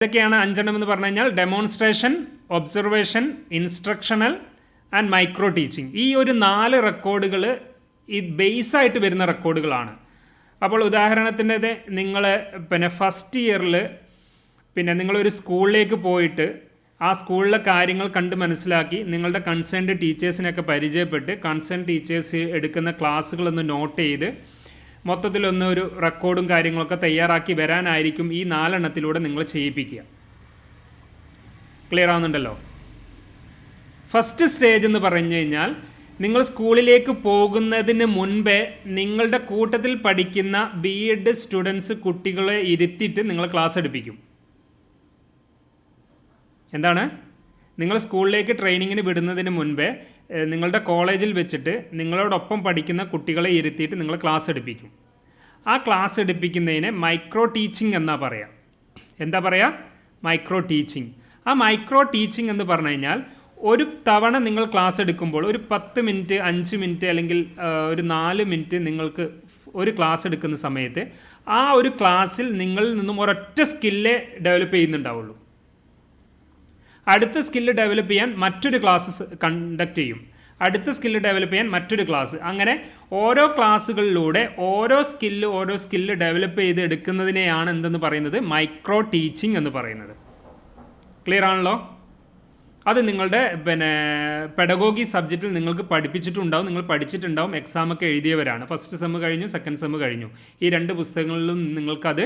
ഇതൊക്കെയാണ് അഞ്ചെണ്ണം എന്ന് പറഞ്ഞു കഴിഞ്ഞാൽ demonstration, observation, instructional and micro teaching. ഈ ഒരു 4 റെക്കോർഡുകൾ ഈ ബേസായിട്ട് വരുന്ന റെക്കോർഡുകളാണ്. അപ്പോൾ ഉദാഹരണത്തിന് നിങ്ങൾ ഫസ്റ്റ് ഇയറിൽ നിങ്ങളൊരു സ്കൂളിലേക്ക് പോയിട്ട് ആ സ്കൂളിലെ കാര്യങ്ങൾ കണ്ട് മനസ്സിലാക്കി നിങ്ങളുടെ കൺസേൺഡ് ടീച്ചേഴ്സിനൊക്കെ പരിചയപ്പെട്ട് കൺസേൺ ടീച്ചേഴ്സ് എടുക്കുന്ന ക്ലാസ്സുകളൊന്ന് നോട്ട് ചെയ്ത് മൊത്തത്തിലൊന്ന് ഒരു റെക്കോർഡും കാര്യങ്ങളൊക്കെ തയ്യാറാക്കി വരാനായിരിക്കും ഈ 4 എണ്ണത്തിലൂടെ നിങ്ങൾ ചെയ്യിപ്പിക്കുക. ക്ലിയർ ആവുന്നുണ്ടല്ലോ? ഫസ്റ്റ് സ്റ്റേജ് എന്ന് പറഞ്ഞു കഴിഞ്ഞാൽ നിങ്ങൾ സ്കൂളിലേക്ക് പോകുന്നതിന് മുൻപേ നിങ്ങളുടെ കൂട്ടത്തിൽ പഠിക്കുന്ന BEd സ്റ്റുഡൻസ് കുട്ടികളെ ഇരുത്തിയിട്ട് നിങ്ങൾ ക്ലാസ് എടുപ്പിക്കും. എന്താണ്? നിങ്ങൾ സ്കൂളിലേക്ക് ട്രെയിനിങ്ങിന് വിടുന്നതിന് മുൻപേ നിങ്ങളുടെ കോളേജിൽ വെച്ചിട്ട് നിങ്ങളോടൊപ്പം പഠിക്കുന്ന കുട്ടികളെ ഇരുത്തിയിട്ട് നിങ്ങൾ ക്ലാസ് എടുപ്പിക്കും. ആ ക്ലാസ് എടുപ്പിക്കുന്നതിനെ മൈക്രോ ടീച്ചിങ് എന്നാ പറയുക. എന്താ പറയുക? Micro teaching. ആ മൈക്രോ ടീച്ചിങ് എന്ന് പറഞ്ഞു കഴിഞ്ഞാൽ ഒരു തവണ നിങ്ങൾ ക്ലാസ് എടുക്കുമ്പോൾ ഒരു 10 മിനിറ്റ്, 5 മിനിറ്റ് അല്ലെങ്കിൽ ഒരു 4 മിനിറ്റ് നിങ്ങൾക്ക് ഒരു ക്ലാസ് എടുക്കുന്ന സമയത്ത് ആ ഒരു ക്ലാസ്സിൽ നിങ്ങളിൽ നിന്നും ഒരൊറ്റ സ്കില്ലേ ഡെവലപ്പ് ചെയ്യുന്നുണ്ടാവുള്ളൂ. അടുത്ത സ്കില്ല് ഡെവലപ്പ് ചെയ്യാൻ മറ്റൊരു ക്ലാസ് കണ്ടക്ട് ചെയ്യും. അടുത്ത സ്കില്ല് ഡെവലപ്പ് ചെയ്യാൻ മറ്റൊരു ക്ലാസ്. അങ്ങനെ ഓരോ ക്ലാസ്സുകളിലൂടെ ഓരോ സ്കില്ല് ഡെവലപ്പ് ചെയ്ത് എടുക്കുന്നതിനെയാണ് എന്തെന്ന് പറയുന്നത്? മൈക്രോ ടീച്ചിങ് എന്ന് പറയുന്നത്. ക്ലിയർ ആണല്ലോ? അത് നിങ്ങളുടെ പെഡഗോഗി സബ്ജക്റ്റിൽ നിങ്ങൾക്ക് പഠിപ്പിച്ചിട്ടുണ്ടാവും, നിങ്ങൾ പഠിച്ചിട്ടുണ്ടാവും, എക്സാമൊക്കെ എഴുതിയവരാണ്. ഫസ്റ്റ് സെമ്മ് കഴിഞ്ഞു, സെക്കൻഡ് സെമ്മ് കഴിഞ്ഞു. ഈ 2 പുസ്തകങ്ങളിലും നിങ്ങൾക്കത്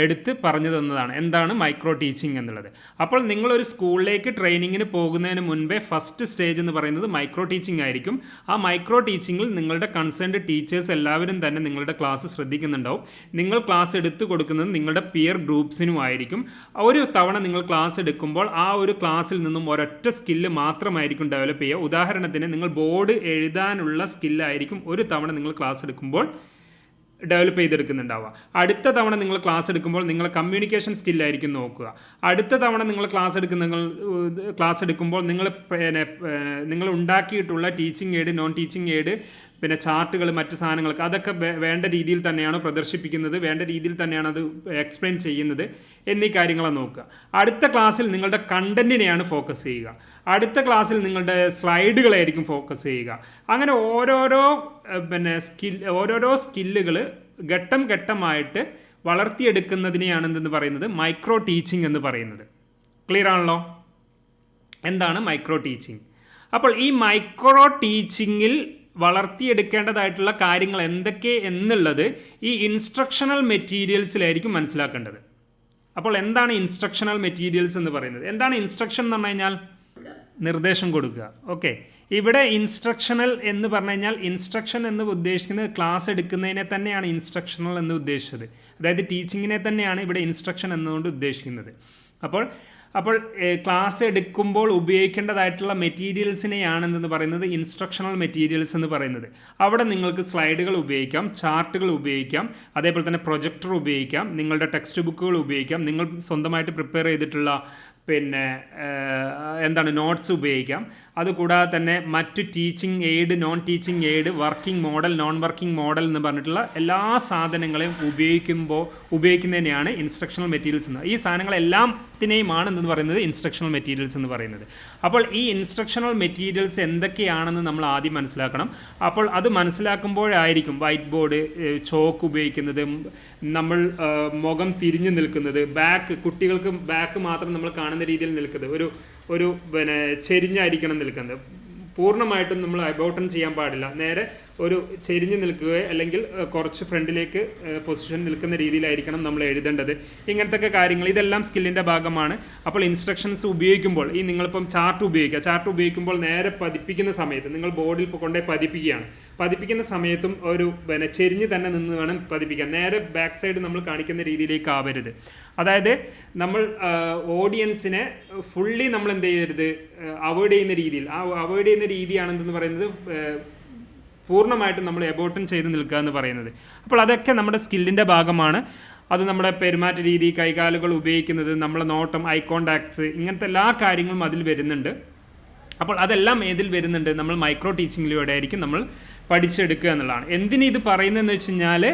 എടുത്ത് പറഞ്ഞു തന്നതാണ് എന്താണ് മൈക്രോ ടീച്ചിങ് എന്നുള്ളത്. അപ്പോൾ നിങ്ങളൊരു സ്കൂളിലേക്ക് ട്രെയിനിങ്ങിന് പോകുന്നതിന് മുൻപേ ഫസ്റ്റ് സ്റ്റേജ് എന്ന് പറയുന്നത് മൈക്രോ ടീച്ചിങ് ആയിരിക്കും. ആ മൈക്രോ ടീച്ചിങ്ങിൽ നിങ്ങളുടെ കൺസേൺഡ് ടീച്ചേഴ്സ് എല്ലാവരും തന്നെ നിങ്ങളുടെ ക്ലാസ് ശ്രദ്ധിക്കുന്നുണ്ടാവും. നിങ്ങൾ ക്ലാസ് എടുത്തു കൊടുക്കുന്നത് നിങ്ങളുടെ പിയർ ഗ്രൂപ്പ്സിനും ആയിരിക്കും. ഒരു തവണ നിങ്ങൾ ക്ലാസ് എടുക്കുമ്പോൾ ആ ഒരു ക്ലാസ്സിൽ നിന്നും ഒരൊറ്റ സ്കില്ല് മാത്രമായിരിക്കും ഡെവലപ്പ് ചെയ്യുക. ഉദാഹരണത്തിന് നിങ്ങൾ ബോർഡ് എഴുതാനുള്ള സ്കില്ലായിരിക്കും ഒരു തവണ നിങ്ങൾ ക്ലാസ് എടുക്കുമ്പോൾ ഡെവലപ്പ് ചെയ്തെടുക്കുന്നുണ്ടാവുക. അടുത്ത തവണ നിങ്ങൾ ക്ലാസ് എടുക്കുമ്പോൾ നിങ്ങൾ കമ്മ്യൂണിക്കേഷൻ സ്കില്ലായിരിക്കും നോക്കുക. അടുത്ത തവണ നിങ്ങൾ ക്ലാസ് എടുക്കുമ്പോൾ നിങ്ങൾ ഉണ്ടാക്കിയിട്ടുള്ള teaching aid, non teaching aid, ചാർട്ടുകൾ, മറ്റ് സാധനങ്ങൾക്ക് അതൊക്കെ വേണ്ട രീതിയിൽ തന്നെയാണോ പ്രദർശിപ്പിക്കുന്നത്, വേണ്ട രീതിയിൽ തന്നെയാണ് അത് എക്സ്പ്ലെയിൻ ചെയ്യുന്നത് എന്നീ കാര്യങ്ങളാണ് നോക്കുക. അടുത്ത ക്ലാസ്സിൽ നിങ്ങളുടെ കണ്ടന്റിനെയാണ് ഫോക്കസ് ചെയ്യുക. അടുത്ത ക്ലാസ്സിൽ നിങ്ങളുടെ സ്ലൈഡുകളായിരിക്കും ഫോക്കസ് ചെയ്യുക. അങ്ങനെ ഓരോരോ സ്കില്ലുകൾ ഘട്ടം ഘട്ടമായിട്ട് വളർത്തിയെടുക്കുന്നതിനെയാണ് എന്തെന്ന് പറയുന്നത്? മൈക്രോ ടീച്ചിങ് എന്ന് പറയുന്നത്. ക്ലിയർ ആണല്ലോ? എന്താണ് മൈക്രോ ടീച്ചിങ്? അപ്പോൾ ഈ മൈക്രോ ടീച്ചിങ്ങിൽ വളർത്തിയെടുക്കേണ്ടതായിട്ടുള്ള കാര്യങ്ങൾ എന്തൊക്കെ എന്നുള്ളത് ഈ ഇൻസ്ട്രക്ഷണൽ മെറ്റീരിയൽസിലായിരിക്കും മനസ്സിലാക്കേണ്ടത്. അപ്പോൾ എന്താണ് ഇൻസ്ട്രക്ഷണൽ മെറ്റീരിയൽസ് എന്ന് പറയുന്നത്? എന്താണ് ഇൻസ്ട്രക്ഷൻ എന്ന് പറഞ്ഞു കഴിഞ്ഞാൽ? നിർദ്ദേശം കൊടുക്കുക. ഓക്കെ, ഇവിടെ ഇൻസ്ട്രക്ഷണൽ എന്ന് പറഞ്ഞു കഴിഞ്ഞാൽ ഇൻസ്ട്രക്ഷൻ എന്ന് ഉദ്ദേശിക്കുന്നത് ക്ലാസ് എടുക്കുന്നതിനെ തന്നെയാണ് ഇൻസ്ട്രക്ഷണൽ എന്ന് ഉദ്ദേശിച്ചത്. അതായത് ടീച്ചിങ്ങിനെ തന്നെയാണ് ഇവിടെ ഇൻസ്ട്രക്ഷൻ എന്നുകൊണ്ട് ഉദ്ദേശിക്കുന്നത്. അപ്പോൾ ക്ലാസ് എടുക്കുമ്പോൾ ഉപയോഗിക്കേണ്ടതായിട്ടുള്ള മെറ്റീരിയൽസിനെയാണ് എന്തെന്ന് പറയുന്നത്? ഇൻസ്ട്രക്ഷണൽ മെറ്റീരിയൽസ് എന്ന് പറയുന്നത്. അവിടെ നിങ്ങൾക്ക് സ്ലൈഡുകൾ ഉപയോഗിക്കാം, ചാർട്ടുകൾ ഉപയോഗിക്കാം, അതേപോലെ തന്നെ പ്രൊജക്ടർ ഉപയോഗിക്കാം, നിങ്ങളുടെ ടെക്സ്റ്റ് ബുക്കുകൾ ഉപയോഗിക്കാം, നിങ്ങൾ സ്വന്തമായിട്ട് പ്രിപ്പയർ ചെയ്തിട്ടുള്ള നോട്ട്സ് ഉപയോഗിക്കാം. അതുകൂടാതെ തന്നെ മറ്റ് teaching aid, non teaching aid, working model, non working model എന്ന് പറഞ്ഞിട്ടുള്ള എല്ലാ സാധനങ്ങളെയും ഉപയോഗിക്കുന്നതിനെയാണ് ഇൻസ്ട്രക്ഷണൽ മെറ്റീരിയൽസ് എന്ന്. ഈ സാധനങ്ങളെല്ലാത്തിനെയുമാണ് എന്ന് പറയുന്നത് ഇൻസ്ട്രക്ഷണൽ മെറ്റീരിയൽസ് എന്ന് പറയുന്നത്. അപ്പോൾ ഈ ഇൻസ്ട്രക്ഷണൽ മെറ്റീരിയൽസ് എന്തൊക്കെയാണെന്ന് നമ്മൾ ആദ്യം മനസ്സിലാക്കണം. അപ്പോൾ അത് മനസ്സിലാക്കുമ്പോഴായിരിക്കും വൈറ്റ് ബോർഡ്, ചോക്ക് ഉപയോഗിക്കുന്നത്, നമ്മൾ മുഖം തിരിഞ്ഞു നിൽക്കുന്നത്, കുട്ടികൾക്ക് ബാക്ക് മാത്രം നമ്മൾ കാണുന്ന രീതിയിൽ നിൽക്കുന്നത്, ഒരു ചെരിഞ്ഞായിരിക്കണം നിൽക്കുന്നത്. പൂർണ്ണമായിട്ടും നമ്മൾ അബോട്ടൺ ചെയ്യാൻ പാടില്ല. നേരെ ഒരു ചെരിഞ്ഞ് നിൽക്കുകയോ അല്ലെങ്കിൽ കുറച്ച് ഫ്രണ്ടിലേക്ക് പൊസിഷൻ നിൽക്കുന്ന രീതിയിലായിരിക്കണം നമ്മൾ എഴുതേണ്ടത്. ഇങ്ങനത്തെ കാര്യങ്ങൾ ഇതെല്ലാം സ്കില്ലിൻ്റെ ഭാഗമാണ്. അപ്പോൾ ഇൻസ്ട്രക്ഷൻസ് ഉപയോഗിക്കുമ്പോൾ നിങ്ങളിപ്പം ചാർട്ട് ഉപയോഗിക്കുമ്പോൾ നേരെ പതിപ്പിക്കുന്ന സമയത്ത് നിങ്ങൾ ബോർഡിൽ കൊണ്ടുപോയി പതിപ്പിക്കുന്ന സമയത്തും ഒരു ചെരിഞ്ഞ് തന്നെ നിന്ന് വേണം പതിപ്പിക്കാൻ. നേരെ ബാക്ക് സൈഡ് നമ്മൾ കാണിക്കുന്ന രീതിയിലേക്ക് ആവരുത്. അതായത് നമ്മൾ ഓഡിയൻസിനെ ഫുള്ളി നമ്മൾ എന്ത് ചെയ്യരുത്? അവോയ്ഡ് ചെയ്യുന്ന രീതിയാണെന്ന് പറയുന്നത് പൂർണ്ണമായിട്ടും നമ്മൾ എബോട്ടൺ ചെയ്ത് നിൽക്കുക എന്ന് പറയുന്നത്. അപ്പോൾ അതൊക്കെ നമ്മുടെ സ്കില്ലിൻ്റെ ഭാഗമാണ്. അത് നമ്മുടെ പെരുമാറ്റ രീതി, കൈകാലുകൾ ഉപയോഗിക്കുന്നത്, നമ്മളെ നോട്ടം, ഐ കോണ്ടാക്ട്സ്, ഇങ്ങനത്തെ എല്ലാ കാര്യങ്ങളും അതിൽ വരുന്നുണ്ട്. അപ്പോൾ അതെല്ലാം ഏതിൽ വരുന്നുണ്ട്? നമ്മൾ മൈക്രോ ടീച്ചിങ്ങിലൂടെ ആയിരിക്കും നമ്മൾ പഠിച്ചെടുക്കുക എന്നുള്ളതാണ്. എന്തിന് ഇത് പറയുന്നതെന്ന് വെച്ച് കഴിഞ്ഞാൽ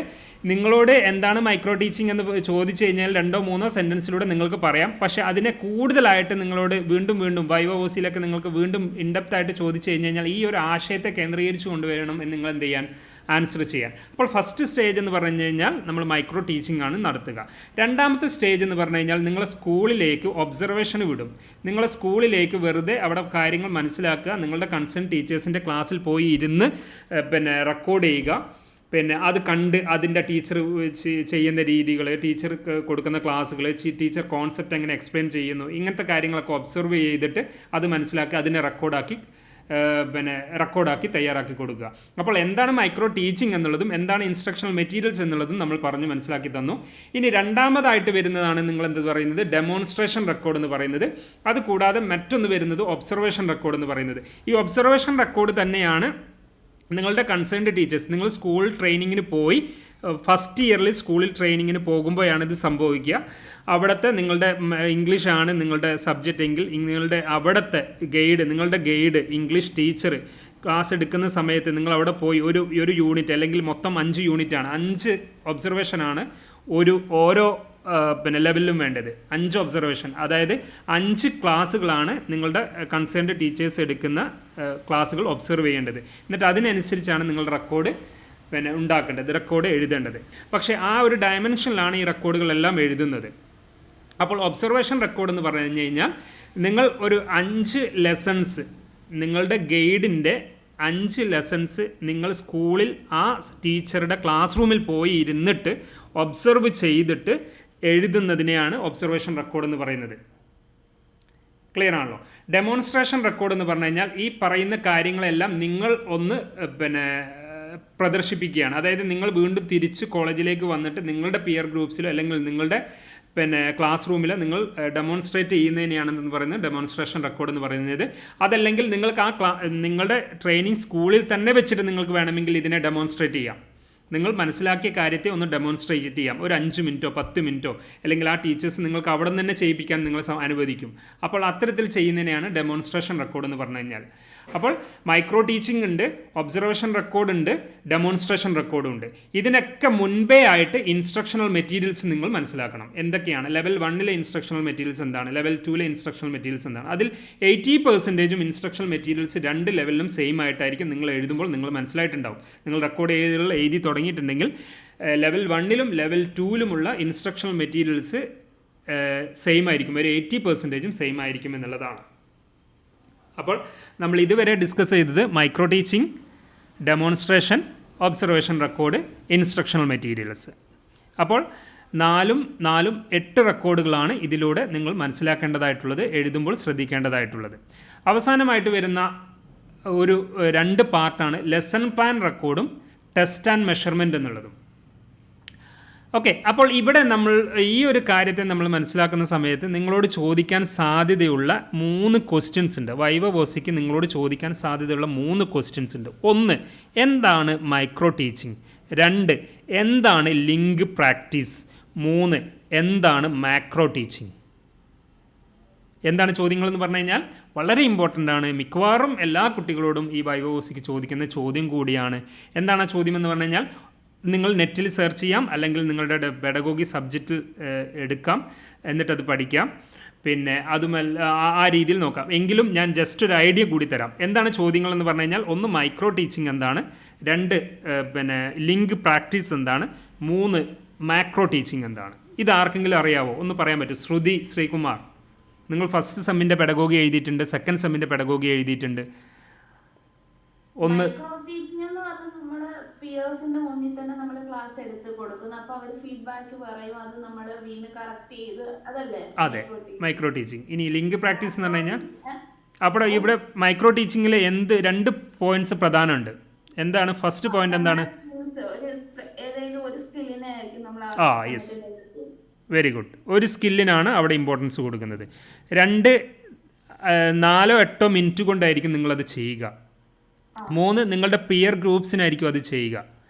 നിങ്ങളോട് എന്താണ് മൈക്രോ ടീച്ചിങ് എന്ന് ചോദിച്ചു കഴിഞ്ഞാൽ 2-3 സെൻറ്റൻസിലൂടെ നിങ്ങൾക്ക് പറയാം. പക്ഷേ അതിനെ കൂടുതലായിട്ട് നിങ്ങളോട് വീണ്ടും വൈവ ഓസിയിലൊക്കെ നിങ്ങൾക്ക് വീണ്ടും ഇൻഡെപ്ത് ആയിട്ട് ചോദിച്ചു കഴിഞ്ഞാൽ ഈ ഒരു ആശയത്തെ കേന്ദ്രീകരിച്ച് കൊണ്ടുവരണം എന്ന് നിങ്ങൾ എന്ത് ചെയ്യാൻ ആൻസർ ചെയ്യാൻ. അപ്പോൾ ഫസ്റ്റ് സ്റ്റേജ് എന്ന് പറഞ്ഞു കഴിഞ്ഞാൽ നമ്മൾ മൈക്രോ ടീച്ചിങ് ആണ് നടത്തുക. രണ്ടാമത്തെ സ്റ്റേജ് എന്ന് പറഞ്ഞു കഴിഞ്ഞാൽ നിങ്ങളെ സ്കൂളിലേക്ക് ഒബ്സർവേഷൻ വിടും. നിങ്ങളെ സ്കൂളിലേക്ക് വെറുതെ അവിടെ കാര്യങ്ങൾ മനസ്സിലാക്കുക, നിങ്ങളുടെ കൺസേൺ ടീച്ചേഴ്സിൻ്റെ ക്ലാസ്സിൽ പോയി ഇരുന്ന് റെക്കോർഡ് ചെയ്യുക. അത് കണ്ട് അതിൻ്റെ ടീച്ചർ ചെയ്യുന്ന രീതികൾ, ടീച്ചർ കൊടുക്കുന്ന ക്ലാസ്സുകൾ, ടീച്ചർ കോൺസെപ്റ്റ് എങ്ങനെ എക്സ്പ്ലെയിൻ ചെയ്യുന്നു, ഇങ്ങനത്തെ കാര്യങ്ങളൊക്കെ ഒബ്സർവ് ചെയ്തിട്ട് അത് മനസ്സിലാക്കി അതിനെ റെക്കോർഡാക്കി തയ്യാറാക്കി കൊടുക്കുക. അപ്പോൾ എന്താണ് മൈക്രോ ടീച്ചിങ് എന്നുള്ളതും എന്താണ് ഇൻസ്ട്രക്ഷണൽ മെറ്റീരിയൽസ് എന്നുള്ളതും നമ്മൾ പറഞ്ഞ് മനസ്സിലാക്കി തന്നു. ഇനി രണ്ടാമതായിട്ട് വരുന്നതാണ് നിങ്ങൾ എന്ത് പറയുന്നത് ഡെമോൺസ്ട്രേഷൻ റെക്കോർഡ് എന്ന് പറയുന്നത്. അതുകൂടാതെ മറ്റൊന്ന് വരുന്നത് ഒബ്സർവേഷൻ റെക്കോർഡ് എന്ന് പറയുന്നത്. ഈ ഒബ്സർവേഷൻ റെക്കോർഡ് തന്നെയാണ് നിങ്ങളുടെ കൺസേൺഡ് ടീച്ചേഴ്സ്, നിങ്ങൾ സ്കൂൾ ട്രെയിനിങ്ങിന് പോയി ഫസ്റ്റ് ഇയറിൽ സ്കൂളിൽ ട്രെയിനിങ്ങിന് പോകുമ്പോഴാണ് ഇത് സംഭവിക്കുക. അവിടുത്തെ നിങ്ങളുടെ ഇംഗ്ലീഷാണ് നിങ്ങളുടെ സബ്ജക്റ്റ് എങ്കിൽ അവിടുത്തെ നിങ്ങളുടെ ഗൈഡ് ഇംഗ്ലീഷ് ടീച്ചർ ക്ലാസ് എടുക്കുന്ന സമയത്ത് നിങ്ങൾ അവിടെ പോയി ഒരു യൂണിറ്റ് അല്ലെങ്കിൽ മൊത്തം 5 യൂണിറ്റാണ്, 5 ഒബ്സർവേഷനാണ് ഓരോ ലെവലിലും വേണ്ടത്. 5 ഒബ്സർവേഷൻ, അതായത് 5 ക്ലാസ്സുകളാണ് നിങ്ങളുടെ കൺസേൺഡ് ടീച്ചേഴ്സ് എടുക്കുന്ന ക്ലാസ്സുകൾ ഒബ്സർവ് ചെയ്യേണ്ടത്. എന്നിട്ട് അതിനനുസരിച്ചാണ് നിങ്ങളുടെ റെക്കോർഡ് ഉണ്ടാക്കേണ്ടത്, റെക്കോർഡ് എഴുതേണ്ടത്. പക്ഷേ ആ ഒരു ഡയമെൻഷനിലാണ് ഈ റെക്കോർഡുകളെല്ലാം എഴുതുന്നത്. അപ്പോൾ ഒബ്സർവേഷൻ റെക്കോർഡ് എന്ന് പറഞ്ഞു കഴിഞ്ഞാൽ നിങ്ങൾ ഒരു 5 ലെസൺസ്, നിങ്ങളുടെ ഗൈഡിൻ്റെ 5 ലെസൺസ് നിങ്ങൾ സ്കൂളിൽ ആ ടീച്ചറുടെ ക്ലാസ് റൂമിൽ പോയി ഇരുന്നിട്ട് ഒബ്സർവ് ചെയ്തിട്ട് എഴുതുന്നതിനെയാണ് ഒബ്സർവേഷൻ റെക്കോർഡ് എന്ന് പറയുന്നത്. ക്ലിയർ ആണല്ലോ? ഡെമോൺസ്ട്രേഷൻ റെക്കോർഡ് എന്ന് പറഞ്ഞു കഴിഞ്ഞാൽ ഈ പറയുന്ന കാര്യങ്ങളെല്ലാം നിങ്ങൾ ഒന്ന് പ്രദർശിപ്പിക്കുകയാണ്. അതായത് നിങ്ങൾ വീണ്ടും തിരിച്ച് കോളേജിലേക്ക് വന്നിട്ട് നിങ്ങളുടെ പിയർ ഗ്രൂപ്പ്സിലോ അല്ലെങ്കിൽ നിങ്ങളുടെ ക്ലാസ് റൂമിൽ നിങ്ങൾ ഡെമോൺസ്ട്രേറ്റ് ചെയ്യുന്നതിനെയാണെന്ന് പറയുന്നത് ഡെമോൺസ്ട്രേഷൻ റെക്കോർഡ് എന്ന് പറയുന്നത്. അതല്ലെങ്കിൽ നിങ്ങൾക്ക് നിങ്ങളുടെ ട്രെയിനിങ് സ്കൂളിൽ തന്നെ വെച്ചിട്ട് നിങ്ങൾക്ക് വേണമെങ്കിൽ ഇതിനെ ഡെമോൺസ്ട്രേറ്റ് ചെയ്യാം. നിങ്ങൾ മനസ്സിലാക്കിയ കാര്യത്തെ ഒന്ന് ഡെമോൺസ്ട്രേറ്റ് ചെയ്യാം. ഒരു 5 മിനിറ്റോ 10 മിനിറ്റോ അല്ലെങ്കിൽ ആ ടീച്ചേഴ്സ് നിങ്ങൾക്ക് അവിടെ നിന്ന് തന്നെ ചെയ്യിപ്പിക്കാൻ നിങ്ങൾ അനുവദിക്കും. അപ്പോൾ അത്തരത്തിൽ ചെയ്യുന്നതിനെയാണ് ഡെമോൺസ്ട്രേഷൻ റെക്കോർഡ് എന്ന് പറഞ്ഞു കഴിഞ്ഞാൽ. അപ്പോൾ മൈക്രോ ടീച്ചിങ് ഉണ്ട്, ഒബ്സർവേഷൻ റെക്കോർഡ് ഉണ്ട്, ഡെമോൺസ്ട്രേഷൻ റെക്കോർഡും ഉണ്ട്. ഇതിനൊക്കെ മുൻപേ ആയിട്ട് ഇൻസ്ട്രക്ഷണൽ മെറ്റീരിയൽസ് നിങ്ങൾ മനസ്സിലാക്കണം. എന്തൊക്കെയാണ് ലെവൽ 1 ഇൻസ്ട്രക്ഷണൽ മെറ്റീരിയൽസ് എന്താണ്, ലെവൽ 2 ഇൻസ്ട്രക്ഷണൽ മെറ്റീരിയൽസ് എന്താണ്. അതിൽ 80% ഇൻസ്ട്രക്ഷണൽ മെറ്റീരിയൽസ് 2 ലെവലിലും സെയിം ആയിട്ടായിരിക്കും നിങ്ങൾ എഴുതുമ്പോൾ നിങ്ങൾ മനസ്സിലായിട്ടുണ്ടാവും. നിങ്ങൾ റെക്കോർഡ് എഴുതി തുടങ്ങിയിട്ടുണ്ടെങ്കിൽ level 1 level 2 instructional materials same ആയിരിക്കും, ഒരു 80% സെയിം ആയിരിക്കും എന്നുള്ളതാണ്. അപ്പോൾ നമ്മൾ ഇതുവരെ ഡിസ്കസ് ചെയ്തത് micro teaching, demonstration, observation record, instructional materials. അപ്പോൾ 8 റെക്കോർഡുകളാണ് ഇതിലൂടെ നിങ്ങൾ മനസ്സിലാക്കേണ്ടതായിട്ടുള്ളത്, എഴുതുമ്പോൾ ശ്രദ്ധിക്കേണ്ടതായിട്ടുള്ളത്. അവസാനമായിട്ട് വരുന്ന 2 പാർട്ടാണ് ലെസൺ പ്ലാൻ റെക്കോർഡും ടെസ്റ്റ് ആൻഡ് മെഷർമെൻറ്റ് എന്നുള്ളതും. ഓക്കെ, അപ്പോൾ ഇവിടെ നമ്മൾ ഈ ഒരു കാര്യത്തെ നമ്മൾ മനസ്സിലാക്കുന്ന സമയത്ത് നിങ്ങളോട് ചോദിക്കാൻ സാധ്യതയുള്ള 3 ക്വസ്റ്റ്യൻസ് ഉണ്ട്. വൈവ വോസിക്ക് നിങ്ങളോട് ചോദിക്കാൻ സാധ്യതയുള്ള 3 ക്വസ്റ്റ്യൻസ് ഉണ്ട്. 1, എന്താണ് മൈക്രോ ടീച്ചിങ്? 2, എന്താണ് ലിങ്ക് പ്രാക്ടീസ്? 3, എന്താണ് മാക്രോ ടീച്ചിങ്? എന്താണ് ചോദ്യങ്ങളെന്ന് പറഞ്ഞു കഴിഞ്ഞാൽ വളരെ ഇമ്പോർട്ടൻ്റ് ആണ്. മിക്കവാറും എല്ലാ കുട്ടികളോടും ഈ വൈവ വോസിക്ക് ചോദിക്കുന്ന ചോദ്യം കൂടിയാണ്. എന്താണ് ആ ചോദ്യം എന്ന് പറഞ്ഞു കഴിഞ്ഞാൽ നിങ്ങൾ നെറ്റിൽ സെർച്ച് ചെയ്യാം, അല്ലെങ്കിൽ നിങ്ങളുടെ പെഡഗോഗി സബ്ജക്റ്റിൽ എടുക്കാം, എന്നിട്ടത് പഠിക്കാം. അതുമല്ല ആ രീതിയിൽ നോക്കാം. എങ്കിലും ഞാൻ ജസ്റ്റ് ഒരു ഐഡിയ കൂടി തരാം. എന്താണ് ചോദ്യങ്ങളെന്ന് പറഞ്ഞു കഴിഞ്ഞാൽ 1, മൈക്രോ ടീച്ചിങ് എന്താണ്? 2, ലിങ്ക് പ്രാക്ടീസ് എന്താണ്? 3, മാക്രോ ടീച്ചിങ് എന്താണ്? ഇത് ആർക്കെങ്കിലും അറിയാവോ? ഒന്ന് പറയാൻ പറ്റും? ശ്രുതി, ശ്രീകുമാർ, നിങ്ങൾ ഫസ്റ്റ് സെമ്മിൻ്റെ പെഡഗോഗി എഴുതിയിട്ടുണ്ട്, സെക്കൻഡ് സെമ്മിൻ്റെ പെഡഗോഗി എഴുതിയിട്ടുണ്ട്. ഒന്ന് പിയേഴ്സിന്റെ മുന്നിൽ തന്നെ നമ്മൾ ക്ലാസ് എടുത്ത് കൊടുക്കുന്നു, അപ്പോൾ അവർ ഫീഡ്ബാക്ക് പറയും, അത് നമ്മൾ വീണ്ടും കറക്റ്റ് ചെയ്ത്, അതല്ലേ? അതെ, മൈക്രോ ടീച്ചിങ്. ഇനി ലിങ്ക് പ്രാക്ടീസ് എന്ന് പറഞ്ഞു കഴിഞ്ഞാൽ അപ്പോൾ ഇവിടെ മൈക്രോ ടീച്ചിങ്ങിൽ 2 പോയിന്റ്സ് പ്രധാനമുണ്ട്. എന്താണ് ഫസ്റ്റ് പോയിന്റ്? എന്താണ്? Yes, very good. ഒരു സ്കില്ലിനാണ് അവിടെ ഇമ്പോർട്ടൻസ് കൊടുക്കുന്നത്. 4-8 മിനിറ്റ് കൊണ്ടായിരിക്കും നിങ്ങളത് ചെയ്യുക. 3, നിങ്ങളുടെ പിയർ ഗ്രൂപ്പ്സിനായിരിക്കും അത് ചെയ്യുക.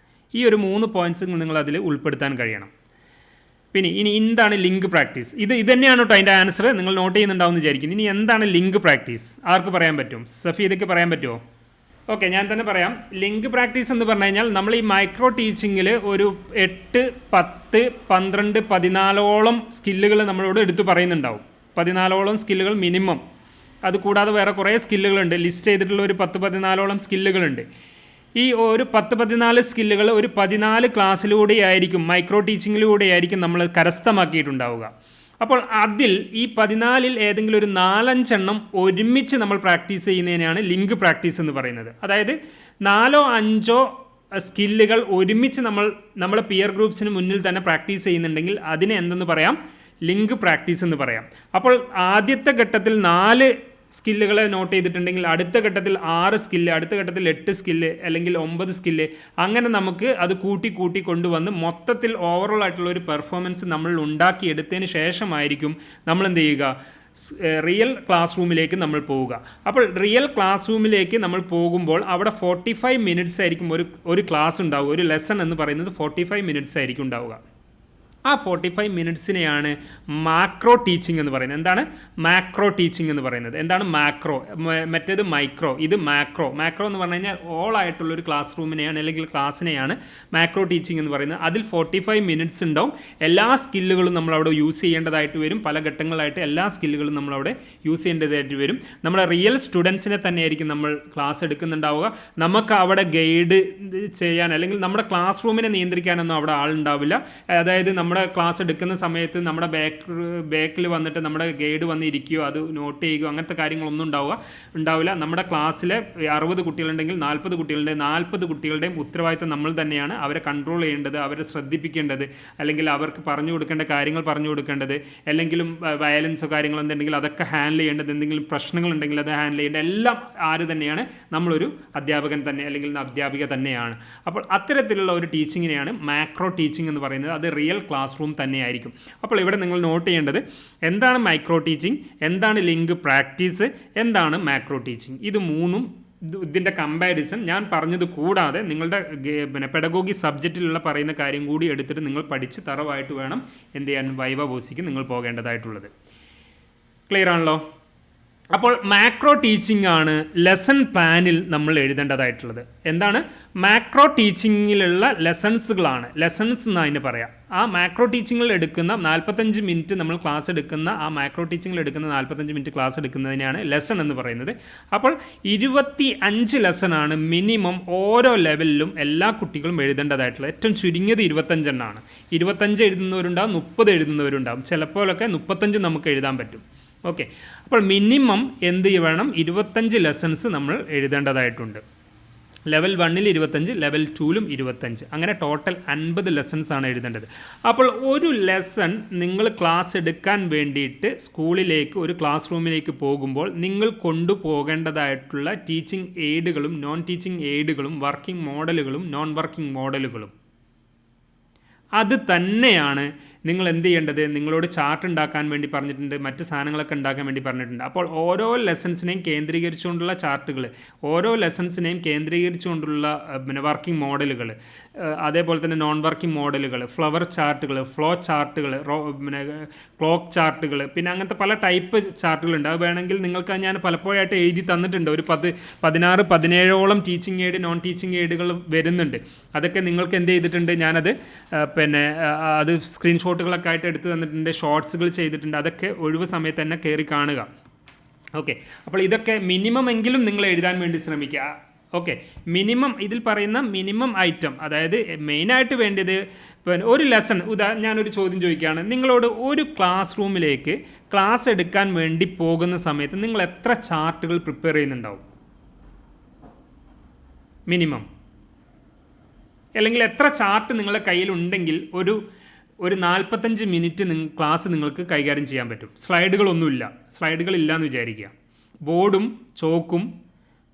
ഈ ഒരു 3 പോയിന്റ്സ് നിങ്ങൾ അതിൽ ഉൾപ്പെടുത്താൻ കഴിയണം. ഇനി എന്താണ് ലിങ്ക് പ്രാക്ടീസ്? ഇത് തന്നെയാണ് കേട്ടോ അതിൻ്റെ ആൻസർ. നിങ്ങൾ നോട്ട് ചെയ്യുന്നുണ്ടാവും എന്ന് വിചാരിക്കുന്നു. ഇനി എന്താണ് ലിങ്ക് പ്രാക്ടീസ്? ആർക്ക് പറയാൻ പറ്റും? സഫീദയ്ക്ക് പറയാൻ പറ്റുമോ? ഓക്കെ, ഞാൻ തന്നെ പറയാം. ലിങ്ക് പ്രാക്ടീസ് എന്ന് പറഞ്ഞു കഴിഞ്ഞാൽ നമ്മൾ ഈ മൈക്രോ ടീച്ചിങ്ങിൽ ഒരു 8, 10, 12, 14ഓളം സ്കില്ലുകൾ നമ്മളോട് എടുത്തു പറയുന്നുണ്ടാവും. 14ഓളം സ്കില്ലുകൾ മിനിമം. അതുകൂടാതെ വേറെ കുറേ സ്കില്ലുകളുണ്ട്, ലിസ്റ്റ് ചെയ്തിട്ടുള്ള ഒരു 10-14ഓളം സ്കില്ലുകളുണ്ട്. ഈ ഒരു 10-14 സ്കില്ലുകൾ ഒരു 14 ക്ലാസ്സിലൂടെയായിരിക്കും, മൈക്രോ ടീച്ചിങ്ങിലൂടെയായിരിക്കും നമ്മൾ കരസ്ഥമാക്കിയിട്ടുണ്ടാവുക. അപ്പോൾ അതിൽ ഈ 14ൽ ഏതെങ്കിലും ഒരു 4-5 എണ്ണം ഒരുമിച്ച് നമ്മൾ പ്രാക്ടീസ് ചെയ്യുന്നതിനാണ് ലിങ്ക് പ്രാക്ടീസ് എന്ന് പറയുന്നത്. അതായത് 4-5 സ്കില്ലുകൾ ഒരുമിച്ച് നമ്മളെ പിയർ ഗ്രൂപ്പ്സിന് മുന്നിൽ തന്നെ പ്രാക്ടീസ് ചെയ്യുന്നുണ്ടെങ്കിൽ അതിനെ എന്തെന്ന് പറയാം? ലിങ്ക് പ്രാക്ടീസ് എന്ന് പറയാം. അപ്പോൾ ആദ്യത്തെ ഘട്ടത്തിൽ 4 സ്കില്ലുകളെ നോട്ട് ചെയ്തിട്ടുണ്ടെങ്കിൽ അടുത്ത ഘട്ടത്തിൽ 6 സ്കില്ല്, അടുത്ത ഘട്ടത്തിൽ 8 സ്കില്ല്, അല്ലെങ്കിൽ 9 സ്കില്ല്, അങ്ങനെ നമുക്ക് അത് കൂട്ടി കൊണ്ടുവന്ന് മൊത്തത്തിൽ ഓവറോൾ ആയിട്ടുള്ള ഒരു പെർഫോമൻസ് നമ്മൾ ഉണ്ടാക്കിയെടുത്തതിന് ശേഷമായിരിക്കും നമ്മൾ എന്ത് ചെയ്യുക? റിയൽ ക്ലാസ് റൂമിലേക്ക് നമ്മൾ പോവുക. അപ്പോൾ റിയൽ ക്ലാസ് റൂമിലേക്ക് നമ്മൾ പോകുമ്പോൾ അവിടെ 45 മിനിറ്റ്സ് ആയിരിക്കും ഒരു ക്ലാസ് ഉണ്ടാവുക. ഒരു ലെസൺ എന്ന് പറയുന്നത് 45 മിനിറ്റ്സ് ആയിരിക്കും ഉണ്ടാവുക. ആ 45 മിനിറ്റ്സിനെയാണ് മാക്രോ ടീച്ചിങ് എന്ന് പറയുന്നത്. എന്താണ് മാക്രോ ടീച്ചിങ് എന്ന് പറയുന്നത്? എന്താണ് മാക്രോ? മറ്റേത് മൈക്രോ, ഇത് മാക്രോ. മാക്രോ എന്ന് പറഞ്ഞു കഴിഞ്ഞാൽ ഓൾ ആയിട്ടുള്ളൊരു ക്ലാസ് റൂമിനെയാണ് അല്ലെങ്കിൽ ക്ലാസ്സിനെയാണ് മാക്രോ ടീച്ചിങ് എന്ന് പറയുന്നത്. അതിൽ 45 മിനിറ്റ്സ് ഉണ്ടാവും. എല്ലാ സ്കില്ലുകളും നമ്മളവിടെ യൂസ് ചെയ്യേണ്ടതായിട്ട് വരും. പല ഘട്ടങ്ങളായിട്ട് എല്ലാ സ്കില്ലുകളും നമ്മളവിടെ യൂസ് ചെയ്യേണ്ടതായിട്ട് വരും. നമ്മുടെ റിയൽ സ്റ്റുഡൻസിനെ തന്നെയായിരിക്കും നമ്മൾ ക്ലാസ് എടുക്കുന്നുണ്ടാവുക. നമുക്ക് അവിടെ ഗൈഡ് ചെയ്യാൻ അല്ലെങ്കിൽ നമ്മുടെ ക്ലാസ് റൂമിനെ നിയന്ത്രിക്കാനൊന്നും അവിടെ ആളുണ്ടാവില്ല. അതായത് നമ്മുടെ ക്ലാസ് എടുക്കുന്ന സമയത്ത് നമ്മുടെ ബാക്കിൽ വന്നിട്ട് നമ്മുടെ ഗൈഡ് വന്ന് ഇരിക്കുകയോ അത് നോട്ട് ചെയ്യുകയോ അങ്ങനത്തെ കാര്യങ്ങളൊന്നും ഉണ്ടാവില്ല. നമ്മുടെ ക്ലാസ്സിലെ 60 കുട്ടികളുണ്ടെങ്കിൽ 40 കുട്ടികളുടെ 40 കുട്ടികളുടെയും ഉത്തരവാദിത്തം നമ്മൾ തന്നെയാണ്. അവരെ കൺട്രോൾ ചെയ്യേണ്ടത്, അവരെ ശ്രദ്ധിപ്പിക്കേണ്ടത്, അല്ലെങ്കിൽ അവർക്ക് പറഞ്ഞു കൊടുക്കേണ്ട കാര്യങ്ങൾ പറഞ്ഞു കൊടുക്കേണ്ടത്, അല്ലെങ്കിലും വയലൻസോ കാര്യങ്ങളോ എന്തുണ്ടെങ്കിൽ അതൊക്കെ ഹാൻഡിൽ ചെയ്യേണ്ടത്, എന്തെങ്കിലും പ്രശ്നങ്ങളുണ്ടെങ്കിൽ അത് ഹാൻഡിൽ ചെയ്യേണ്ടത് എല്ലാം ആര് തന്നെയാണ്? നമ്മളൊരു അധ്യാപകൻ തന്നെ അല്ലെങ്കിൽ അധ്യാപിക തന്നെയാണ്. അപ്പോൾ അത്തരത്തിലുള്ള ഒരു ടീച്ചിങ്ങിനെയാണ് മാക്രോ ടീച്ചിങ് എന്ന് പറയുന്നത്. അത് റിയൽ ക്ലാസ് റൂം തന്നെയായിരിക്കും. അപ്പോൾ ഇവിടെ നിങ്ങൾ നോട്ട് ചെയ്യേണ്ടത് എന്താണ് മൈക്രോ ടീച്ചിങ്, എന്താണ് ലിങ്ക് പ്രാക്ടീസ്, എന്താണ് മാക്രോ ടീച്ചിങ്. ഇത് മൂന്നും ഇതിൻ്റെ കമ്പാരിസൺ ഞാൻ പറഞ്ഞത് കൂടാതെ നിങ്ങളുടെ പെഡഗോഗി സബ്ജക്റ്റിലുള്ള പറയുന്ന കാര്യം കൂടി എടുത്തിട്ട് നിങ്ങൾ പഠിച്ച് തറവായിട്ട് വേണം എന്ത് ചെയ്യാൻ വൈവ വോസിക്ക് നിങ്ങൾ പോകേണ്ടതായിട്ടുള്ളത്. ക്ലിയർ ആണല്ലോ? അപ്പോൾ മാക്രോ ടീച്ചിങ് ആണ് ലെസൺ പ്ലാനിൽ നമ്മൾ എഴുതേണ്ടതായിട്ടുള്ളത്. എന്താണ് മാക്രോ ടീച്ചിങ്ങിലുള്ള ലെസൺസുകളാണ്, ലെസൺസ് എന്ന് അതിന് പറയാം. ആ മാക്രോ ടീച്ചിങ്ങിൽ എടുക്കുന്ന 45 മിനിറ്റ് നമ്മൾ ക്ലാസ് എടുക്കുന്ന ആ മാക്രോ ടീച്ചിങ്ങിൽ എടുക്കുന്ന 45 മിനിറ്റ് ക്ലാസ് എടുക്കുന്നതിനാണ് ലെസൺ എന്ന് പറയുന്നത്. അപ്പോൾ 25 ലെസണാണ് മിനിമം ഓരോ ലെവലിലും എല്ലാ കുട്ടികളും എഴുതേണ്ടതായിട്ടുള്ളത്. ഏറ്റവും ചുരുങ്ങിയത് 25 എണ്ണമാണ്. 25 എഴുതുന്നവരുണ്ടാവും, 30 എഴുതുന്നവരുണ്ടാവും, ചിലപ്പോഴൊക്കെ 35 നമുക്ക് എഴുതാൻ പറ്റും. ഓക്കെ, അപ്പോൾ മിനിമം എന്ത് വേണം? 25 ലെസൺസ് നമ്മൾ എഴുതേണ്ടതായിട്ടുണ്ട്. ലെവൽ 1ൽ 25, ലെവൽ 2ലും 25, അങ്ങനെ ടോട്ടൽ 50 ലെസൺസ് ആണ് എഴുതേണ്ടത്. അപ്പോൾ ഒരു ലെസൺ നിങ്ങൾ ക്ലാസ് എടുക്കാൻ വേണ്ടിയിട്ട് സ്കൂളിലേക്ക് ഒരു ക്ലാസ് റൂമിലേക്ക് പോകുമ്പോൾ നിങ്ങൾ കൊണ്ടുപോകേണ്ടതായിട്ടുള്ള ടീച്ചിങ് എയ്ഡുകളും നോൺ ടീച്ചിങ് എയ്ഡുകളും വർക്കിംഗ് മോഡലുകളും നോൺ വർക്കിംഗ് മോഡലുകളും അത് തന്നെയാണ് നിങ്ങൾ എന്ത് ചെയ്യേണ്ടത്? നിങ്ങളോട് ചാർട്ട് ഉണ്ടാക്കാൻ വേണ്ടി പറഞ്ഞിട്ടുണ്ട്, മറ്റ് സാധനങ്ങളൊക്കെ ഉണ്ടാക്കാൻ വേണ്ടി പറഞ്ഞിട്ടുണ്ട്. അപ്പോൾ ഓരോ ലെസൺസിനെയും കേന്ദ്രീകരിച്ചുകൊണ്ടുള്ള ചാർട്ടുകൾ, ഓരോ ലെസൺസിനെയും കേന്ദ്രീകരിച്ചുകൊണ്ടുള്ള വർക്കിംഗ് മോഡലുകൾ, അതേപോലെ തന്നെ നോൺ വർക്കിംഗ് മോഡലുകൾ, ഫ്ലവർ ചാർട്ടുകൾ, ഫ്ലോ ചാർട്ടുകൾ, ക്ലോക്ക് ചാർട്ടുകൾ, പിന്നെ അങ്ങനത്തെ പല ടൈപ്പ് ചാർട്ടുകളുണ്ട്. അത് വേണമെങ്കിൽ നിങ്ങൾക്ക് ഞാൻ പലപ്പോഴായിട്ട് എഴുതി തന്നിട്ടുണ്ട്. ഒരു 16, 17ഓളം ടീച്ചിങ് എയ്ഡ് നോൺ ടീച്ചിങ് എയ്ഡുകൾ വരുന്നുണ്ട്. അതൊക്കെ നിങ്ങൾക്ക് എന്ത് ചെയ്തിട്ടുണ്ട്? ഞാനത് അത് സ്ക്രീൻഷോട്ടുകളൊക്കെ ആയിട്ട് എടുത്ത് തന്നിട്ടുണ്ട്, ഷോർട്സുകൾ ചെയ്തിട്ടുണ്ട്. അതൊക്കെ ഒഴിവ് സമയത്ത് തന്നെ കയറി കാണുക. ഓക്കെ, അപ്പോൾ ഇതൊക്കെ മിനിമം എങ്കിലും നിങ്ങൾ എഴുതാൻ വേണ്ടി ശ്രമിക്കുക. ഓക്കെ, മിനിമം ഇതിൽ പറയുന്ന മിനിമം ഐറ്റം, അതായത് മെയിനായിട്ട് വേണ്ടത് പിന്നെ ഒരു ലെസൺ. ഞാനൊരു ചോദ്യം ചോദിക്കുകയാണ് നിങ്ങളോട്. ഒരു ക്ലാസ് റൂമിലേക്ക് ക്ലാസ് എടുക്കാൻ വേണ്ടി പോകുന്ന സമയത്ത് നിങ്ങൾ എത്ര ചാർട്ടുകൾ പ്രിപ്പയർ ചെയ്യുന്നുണ്ടാവും? മിനിമം. അല്ലെങ്കിൽ എത്ര ചാർട്ട് നിങ്ങളുടെ കയ്യിലുണ്ടെങ്കിൽ ഒരു 45 മിനിറ്റ് ക്ലാസ് നിങ്ങൾക്ക് കൈകാര്യം ചെയ്യാൻ പറ്റും? സ്ലൈഡുകളൊന്നുമില്ല, സ്ലൈഡുകളില്ല എന്ന് വിചാരിക്കുക. ബോർഡും ചോക്കും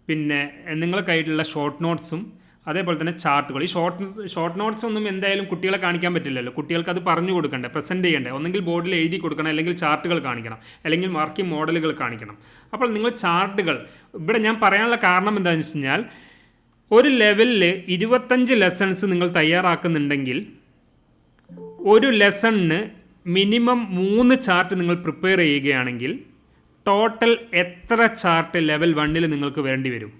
പിന്നെ നിങ്ങളുടെ കയ്യിലുള്ള ഷോർട്ട് നോട്ട്സും അതേപോലെ തന്നെ ചാർട്ടുകൾ. ഈ ഷോർട്ട് നോട്ട്സ് ഒന്നും എന്തായാലും കുട്ടികളെ കാണിക്കാൻ പറ്റില്ലല്ലോ. കുട്ടികൾക്ക് അത് പറഞ്ഞു കൊടുക്കണ്ടേ, പ്രസൻറ്റ് ചെയ്യണ്ടേ. ഒന്നെങ്കിൽ ബോർഡിൽ എഴുതി കൊടുക്കണം, അല്ലെങ്കിൽ ചാർട്ടുകൾ കാണിക്കണം, അല്ലെങ്കിൽ വർക്കിംഗ് മോഡലുകൾ കാണിക്കണം. അപ്പോൾ നിങ്ങൾ ചാർട്ടുകൾ ഇവിടെ ഞാൻ പറയാനുള്ള കാരണം എന്താണെന്ന് വെച്ച് കഴിഞ്ഞാൽ ഒരു ലെവലിൽ 25 ലെസൺസ് നിങ്ങൾ തയ്യാറാക്കുന്നുണ്ടെങ്കിൽ ഒരു ലെസണിന് മിനിമം 3 ചാർട്ട് നിങ്ങൾ പ്രിപ്പയർ ചെയ്യുകയാണെങ്കിൽ ടോട്ടൽ എത്ര ചാർട്ട് ലെവൽ 1ൽ നിങ്ങൾക്ക് വേണ്ടി വരും?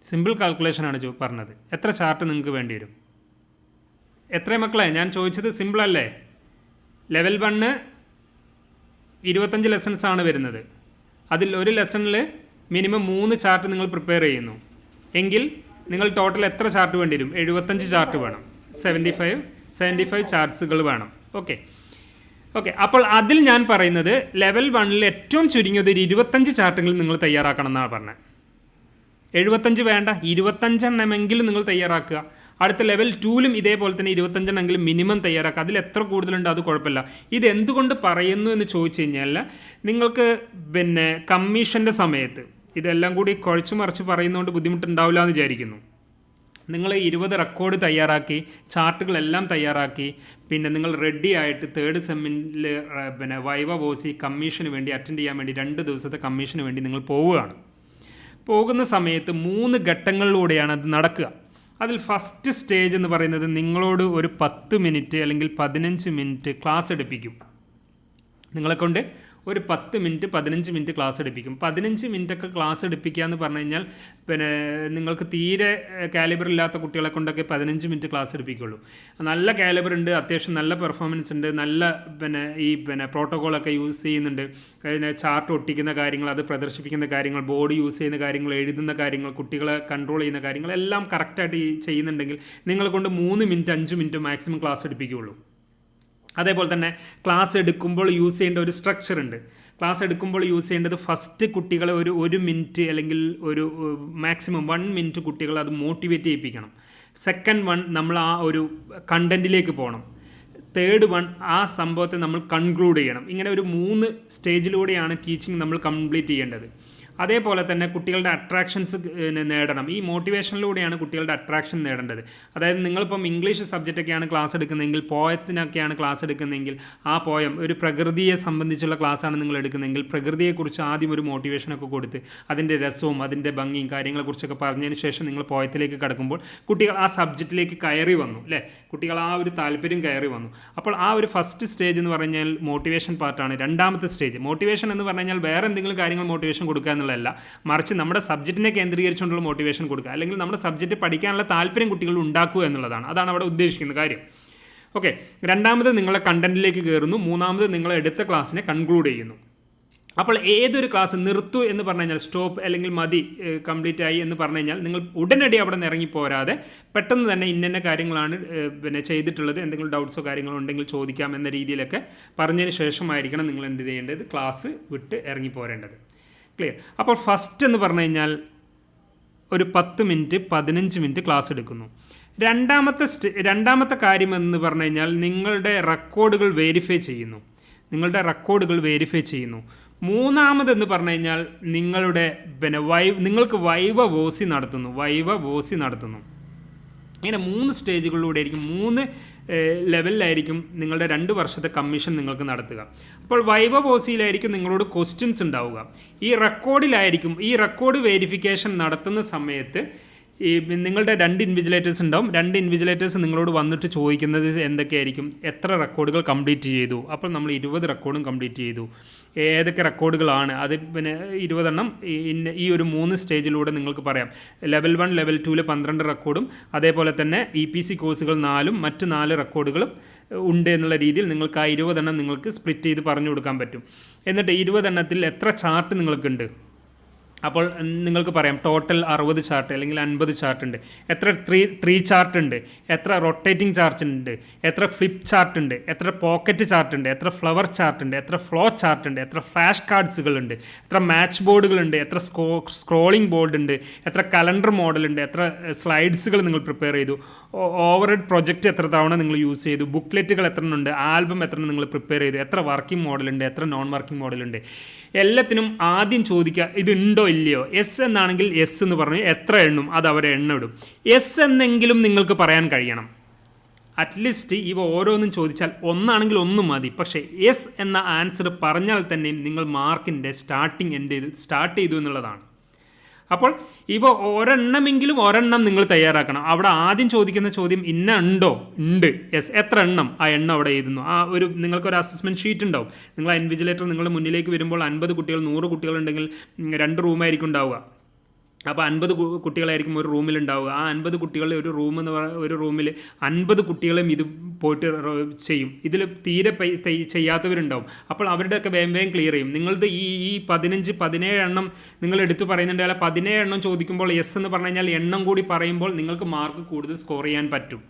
സിമ്പിൾ കാൽക്കുലേഷനാണ് പറഞ്ഞത്. എത്ര ചാർട്ട് നിങ്ങൾക്ക് വേണ്ടി വരും? എത്ര മക്കളെ? ഞാൻ ചോദിച്ചത് സിമ്പിളല്ലേ? ലെവൽ 1 25 ലെസൺസ് ആണ് വരുന്നത്. അതിൽ ഒരു ലെസണിൽ മിനിമം 3 ചാർട്ട് നിങ്ങൾ പ്രിപ്പയർ ചെയ്യുന്നു എങ്കിൽ നിങ്ങൾ ടോട്ടൽ എത്ര ചാർട്ട് വേണ്ടി വരും? 75 ചാർട്ട് വേണം. 75 ചാർട്ട്സുകൾ വേണം. ഓക്കെ. അപ്പോൾ അതിൽ ഞാൻ പറയുന്നത് ലെവൽ 1 ഏറ്റവും ചുരുങ്ങിയത് ഒരു 25 ചാർട്ടുകൾ നിങ്ങൾ തയ്യാറാക്കണം എന്നാണ് പറഞ്ഞത്. 75 വേണ്ട, 25 എണ്ണമെങ്കിലും നിങ്ങൾ തയ്യാറാക്കുക. അടുത്ത ലെവൽ 2ലും ഇതേപോലെ തന്നെ 25 എണ്ണമെങ്കിലും മിനിമം തയ്യാറാക്കുക. അതിൽ എത്ര കൂടുതലുണ്ട് അത് കുഴപ്പമില്ല. ഇത് എന്തുകൊണ്ട് പറയുന്നു എന്ന് ചോദിച്ചു കഴിഞ്ഞാൽ, നിങ്ങൾക്ക് കമ്മീഷൻ്റെ സമയത്ത് ഇതെല്ലാം കൂടി കുഴച്ചു മറിച്ച് പറയുന്നതുകൊണ്ട് ബുദ്ധിമുട്ടുണ്ടാവില്ല എന്ന് വിചാരിക്കുന്നു. നിങ്ങൾ 20 റെക്കോർഡ് തയ്യാറാക്കി, ചാർട്ടുകളെല്ലാം തയ്യാറാക്കി, പിന്നെ നിങ്ങൾ റെഡി ആയിട്ട് 3rd സെമ്മിൽ വൈവ വോസി കമ്മീഷന് വേണ്ടി അറ്റൻഡ് ചെയ്യാൻ വേണ്ടി 2 ദിവസത്തെ കമ്മീഷന് വേണ്ടി നിങ്ങൾ പോവുകയാണ്. പോകുന്ന സമയത്ത് 3 ഘട്ടങ്ങളിലൂടെയാണ് അത് നടക്കുക. അതിൽ ഫസ്റ്റ് സ്റ്റേജ് എന്ന് പറയുന്നത് നിങ്ങളോട് ഒരു 10 മിനിറ്റ് അല്ലെങ്കിൽ 15 മിനിറ്റ് ക്ലാസ് എടുപ്പിക്കും. നിങ്ങളെക്കൊണ്ട് ഒരു 10 മിനിറ്റ് 15 മിനിറ്റ് ക്ലാസ് എടുപ്പിക്കും. 15 മിനിറ്റൊക്കെ ക്ലാസ് എടുപ്പിക്കുക എന്ന് പറഞ്ഞു കഴിഞ്ഞാൽ നിങ്ങൾക്ക് തീരെ കാലിബർ ഇല്ലാത്ത കുട്ടികളെ കൊണ്ടൊക്കെ 15 മിനിറ്റ് ക്ലാസ് എടുപ്പിക്കുള്ളൂ. നല്ല കാലിബർ ഉണ്ട്, അത്യാവശ്യം നല്ല പെർഫോമൻസ് ഉണ്ട്, നല്ല പ്രോട്ടോകോളൊക്കെ യൂസ് ചെയ്യുന്നുണ്ട്, ചാർട്ട് ഒട്ടിക്കുന്ന കാര്യങ്ങൾ, അത് പ്രദർശിപ്പിക്കുന്ന കാര്യങ്ങൾ, ബോർഡ് യൂസ് ചെയ്യുന്ന കാര്യങ്ങൾ, എഴുതുന്ന കാര്യങ്ങൾ, കുട്ടികളെ കൺട്രോൾ ചെയ്യുന്ന കാര്യങ്ങൾ എല്ലാം കറക്റ്റായിട്ട് ചെയ്യുന്നുണ്ടെങ്കിൽ നിങ്ങളെ കൊണ്ട് 3 മിനിറ്റ് 5 മിനിറ്റ് മാക്സിമം ക്ലാസ് എടുപ്പിക്കുകയുള്ളൂ. അതേപോലെ തന്നെ ക്ലാസ് എടുക്കുമ്പോൾ യൂസ് ചെയ്യേണ്ട ഒരു സ്ട്രക്ചർ ഉണ്ട്. ക്ലാസ് എടുക്കുമ്പോൾ യൂസ് ചെയ്യേണ്ടത് ഫസ്റ്റ് കുട്ടികളെ ഒരു മിനിറ്റ് അല്ലെങ്കിൽ ഒരു മാക്സിമം 1 മിനിറ്റ് കുട്ടികളെ അത് മോട്ടിവേറ്റ് ചെയ്യിപ്പിക്കണം. സെക്കൻഡ് 1 നമ്മൾ ആ ഒരു കണ്ടൻറ്റിലേക്ക് പോകണം. തേർഡ് 1 ആ സംഭവത്തെ നമ്മൾ കൺക്ലൂഡ് ചെയ്യണം. ഇങ്ങനെ ഒരു 3 സ്റ്റേജിലൂടെയാണ് ടീച്ചിങ് നമ്മൾ കംപ്ലീറ്റ് ചെയ്യേണ്ടത്. അതേപോലെ തന്നെ കുട്ടികളുടെ അട്രാക്ഷൻസ് നേടണം. ഈ മോട്ടിവേഷനിലൂടെയാണ് കുട്ടികളുടെ അട്രാക്ഷൻ നേടേണ്ടത്. അതായത് നിങ്ങളിപ്പം ഇംഗ്ലീഷ് സബ്ജക്റ്റൊക്കെയാണ് ക്ലാസ് എടുക്കുന്നതെങ്കിൽ, പോയത്തിനൊക്കെയാണ് ക്ലാസ് എടുക്കുന്നതെങ്കിൽ, ആ പോയം ഒരു പ്രകൃതിയെ സംബന്ധിച്ചുള്ള ക്ലാസ്സാണ് നിങ്ങൾ എടുക്കുന്നതെങ്കിൽ പ്രകൃതിയെക്കുറിച്ച് ആദ്യം ഒരു മോട്ടിവേഷനൊക്കെ കൊടുത്ത് അതിൻ്റെ രസവും അതിൻ്റെ ഭംഗിയും കാര്യങ്ങളെക്കുറിച്ചൊക്കെ പറഞ്ഞതിന് ശേഷം നിങ്ങൾ പോയത്തിലേക്ക് കടക്കുമ്പോൾ കുട്ടികൾ ആ സബ്ജക്റ്റിലേക്ക് കയറി വന്നു അല്ലേ, കുട്ടികൾ ആ ഒരു താല്പര്യം കയറി വന്നു. അപ്പോൾ ആ ഒരു ഫസ്റ്റ് സ്റ്റേജ് എന്ന് പറഞ്ഞാൽ മോട്ടിവേഷൻ പാർട്ടാണ്. രണ്ടാമത്തെ സ്റ്റേജ് മോട്ടിവേഷൻ എന്ന് പറഞ്ഞു കഴിഞ്ഞാൽ വേറെ എന്തെങ്കിലും കാര്യങ്ങൾ മോട്ടിവേഷൻ കൊടുക്കുക എന്നുള്ളതല്ല, മറിച്ച് നമ്മുടെ സബ്ജക്റ്റിനെ കേന്ദ്രീകരിച്ചുകൊണ്ടുള്ള മോട്ടിവേഷൻ കൊടുക്കുക, അല്ലെങ്കിൽ നമ്മുടെ സബ്ജക്റ്റ് പഠിക്കാനുള്ള താല്പര്യം കുട്ടികൾ ഉണ്ടാക്കുക എന്നുള്ളതാണ്. അതാണ് അവിടെ ഉദ്ദേശിക്കുന്ന കാര്യം. ഓക്കെ, രണ്ടാമത് നിങ്ങളെ കണ്ടന്റിലേക്ക് കയറുന്നു, മൂന്നാമത് നിങ്ങൾ എടുത്ത ക്ലാസ്സിനെ കൺക്ലൂഡ് ചെയ്യുന്നു. അപ്പോൾ ഏതൊരു ക്ലാസ് നിർത്തൂ എന്ന് പറഞ്ഞു കഴിഞ്ഞാൽ, സ്റ്റോപ്പ് അല്ലെങ്കിൽ മതി കംപ്ലീറ്റ് ആയി എന്ന് പറഞ്ഞു കഴിഞ്ഞാൽ നിങ്ങൾ ഉടനടി അവിടെ നിന്ന് ഇറങ്ങിപ്പോരാതെ പെട്ടെന്ന് തന്നെ ഇന്ന കാര്യങ്ങളാണ് ചെയ്തിട്ടുള്ളത്, എന്തെങ്കിലും ഡൗട്ട്സോ കാര്യങ്ങളോ ഉണ്ടെങ്കിൽ ചോദിക്കാം എന്ന രീതിയിലൊക്കെ പറഞ്ഞതിന് ശേഷമായിരിക്കണം നിങ്ങൾ എന്ത് ചെയ്യേണ്ടത്, ക്ലാസ് വിട്ട് ഇറങ്ങിപ്പോരേണ്ടത്. ക്ലിയർ? അപ്പോൾ ഫസ്റ്റ് എന്ന് പറഞ്ഞു കഴിഞ്ഞാൽ ഒരു 10 മിനിറ്റ് 15 മിനിറ്റ് ക്ലാസ് എടുക്കുന്നു. രണ്ടാമത്തെ കാര്യം എന്ന് പറഞ്ഞു കഴിഞ്ഞാൽ നിങ്ങളുടെ റെക്കോർഡുകൾ വെരിഫൈ ചെയ്യുന്നു. മൂന്നാമതെന്ന് പറഞ്ഞു കഴിഞ്ഞാൽ നിങ്ങളുടെ നിങ്ങൾക്ക് വൈവ വോസി നടത്തുന്നു. ഇങ്ങനെ 3 സ്റ്റേജുകളിലൂടെ ആയിരിക്കും, 3 ലെവലിലായിരിക്കും നിങ്ങളുടെ 2 വർഷത്തെ കമ്മീഷൻ നിങ്ങൾക്ക് നടത്തുക. അപ്പോൾ വൈവ വോസിയിലായിരിക്കും നിങ്ങളോട് ക്വസ്റ്റ്യൻസ് ഉണ്ടാവുക. ഈ റെക്കോർഡ് വെരിഫിക്കേഷൻ നടത്തുന്ന സമയത്ത് നിങ്ങളുടെ 2 ഇൻവിജിലേറ്റേഴ്സ് ഉണ്ടാവും. 2 ഇൻവിജിലേറ്റേഴ്സ് നിങ്ങളോട് വന്നിട്ട് ചോദിക്കുന്നത് എന്തൊക്കെയായിരിക്കും, എത്ര റെക്കോർഡുകൾ കംപ്ലീറ്റ് ചെയ്തു. അപ്പോൾ നമ്മൾ 20 റെക്കോർഡും കംപ്ലീറ്റ് ചെയ്തു. ഏതൊക്കെ റെക്കോർഡുകളാണ് അത്, 20 എണ്ണം ഈ ഒരു 3 സ്റ്റേജിലൂടെ നിങ്ങൾക്ക് പറയാം. ലെവൽ 1 ലെവൽ 2 12 റെക്കോർഡും അതേപോലെ തന്നെ EPC കോഴ്സുകൾ 4ഉം മറ്റ് 4 റെക്കോർഡുകളും ഉണ്ട് എന്നുള്ള രീതിയിൽ നിങ്ങൾക്ക് ആ 20 എണ്ണം നിങ്ങൾക്ക് സ്പ്ലിറ്റ് ചെയ്ത് പറഞ്ഞു കൊടുക്കാൻ പറ്റും. എന്നിട്ട് 20 എണ്ണത്തിൽ എത്ര ചാർട്ട് നിങ്ങൾക്കുണ്ട്, അപ്പോൾ നിങ്ങൾക്ക് പറയാം ടോട്ടൽ 60 ചാർട്ട് അല്ലെങ്കിൽ 50 ചാർട്ട് ഉണ്ട്, എത്ര ട്രീ ചാർട്ട് ഉണ്ട്, എത്ര റൊട്ടേറ്റിംഗ് ചാർട്ട് ഉണ്ട്, എത്ര ഫ്ലിപ്പ് ചാർട്ട് ഉണ്ട്, എത്ര പോക്കറ്റ് ചാർട്ട് ഉണ്ട്, എത്ര ഫ്ലവർ ചാർട്ട് ഉണ്ട്, എത്ര ഫ്ലോ ചാർട്ട് ഉണ്ട്, എത്ര ഫ്ലാഷ് കാർഡ്സുകളുണ്ട്, എത്ര മാച്ച് ബോർഡുകളുണ്ട്, എത്ര സ്ക്രോളിംഗ് ബോർഡ് ഉണ്ട്, എത്ര കലണ്ടർ മോഡൽ ഉണ്ട്, എത്ര സ്ലൈഡ്സുകൾ നിങ്ങൾ പ്രിപ്പയർ ചെയ്തു, ഓവർഹെഡ് പ്രൊജക്റ്റ് എത്ര തവണ നിങ്ങൾ യൂസ് ചെയ്തു, ബുക്ക്ലെറ്റുകൾ എത്ര ഉണ്ട്, ആൽബം എത്ര നിങ്ങൾ പ്രിപ്പയർ ചെയ്തു, എത്ര വർക്കിംഗ് മോഡലുണ്ട്, എത്ര നോൺ വർക്കിംഗ് മോഡലുണ്ട്. എല്ലാത്തിനും ആദ്യം ചോദിക്കുക ഇതുണ്ടോ ഇല്ലയോ. എസ് എന്നാണെങ്കിൽ എസ് എന്ന് പറഞ്ഞ് എത്ര എണ്ണും അത് അവരെ എണ്ണിടും. എസ് എന്നെങ്കിലും നിങ്ങൾക്ക് പറയാൻ കഴിയണം. അറ്റ്ലീസ്റ്റ് ഇവ ഓരോന്നും ചോദിച്ചാൽ ഒന്നാണെങ്കിൽ ഒന്നും മതി, പക്ഷേ എസ് എന്ന ആൻസർ പറഞ്ഞാൽ തന്നെയും നിങ്ങൾ മാർക്കിൻ്റെ സ്റ്റാർട്ട് ചെയ്തു എന്നുള്ളതാണ്. അപ്പോൾ ഇവ ഒരെണ്ണം നിങ്ങൾ തയ്യാറാക്കണം. അവിടെ ആദ്യം ചോദിക്കുന്ന ചോദ്യം ഉണ്ട്, യെസ്, എത്ര എണ്ണം, ആ എണ്ണം അവിടെ എഴുതുന്നു. ആ ഒരു നിങ്ങൾക്കൊരു അസസ്മെൻറ്റ് ഷീറ്റ് ഉണ്ടാവും. നിങ്ങൾ ഇൻവിജിലേറ്റർ നിങ്ങളുടെ മുന്നിലേക്ക് വരുമ്പോൾ 50 കുട്ടികൾ 100 കുട്ടികളുണ്ടെങ്കിൽ 2 റൂമായിരിക്കും ഉണ്ടാവുക. അപ്പോൾ 50 കുട്ടികളായിരിക്കും ഒരു റൂമിലുണ്ടാവുക. ആ 50 കുട്ടികൾ ഒരു റൂമിൽ 50 കുട്ടികളും ഇത് പോയിട്ട് ചെയ്യും. ഇതിൽ തീരെ ചെയ്യാത്തവരുണ്ടാവും. അപ്പോൾ അവരുടെയൊക്കെ വേഗം ക്ലിയർ ചെയ്യും. നിങ്ങളുടെ ഈ 17 എണ്ണം നിങ്ങൾ എടുത്തു പറയുന്നുണ്ട്, അല്ല 17 എണ്ണം ചോദിക്കുമ്പോൾ യെസ് എന്ന് പറഞ്ഞു കഴിഞ്ഞാൽ എണ്ണം കൂടി പറയുമ്പോൾ നിങ്ങൾക്ക് മാർക്ക് കൂടുതൽ സ്കോർ ചെയ്യാൻ പറ്റും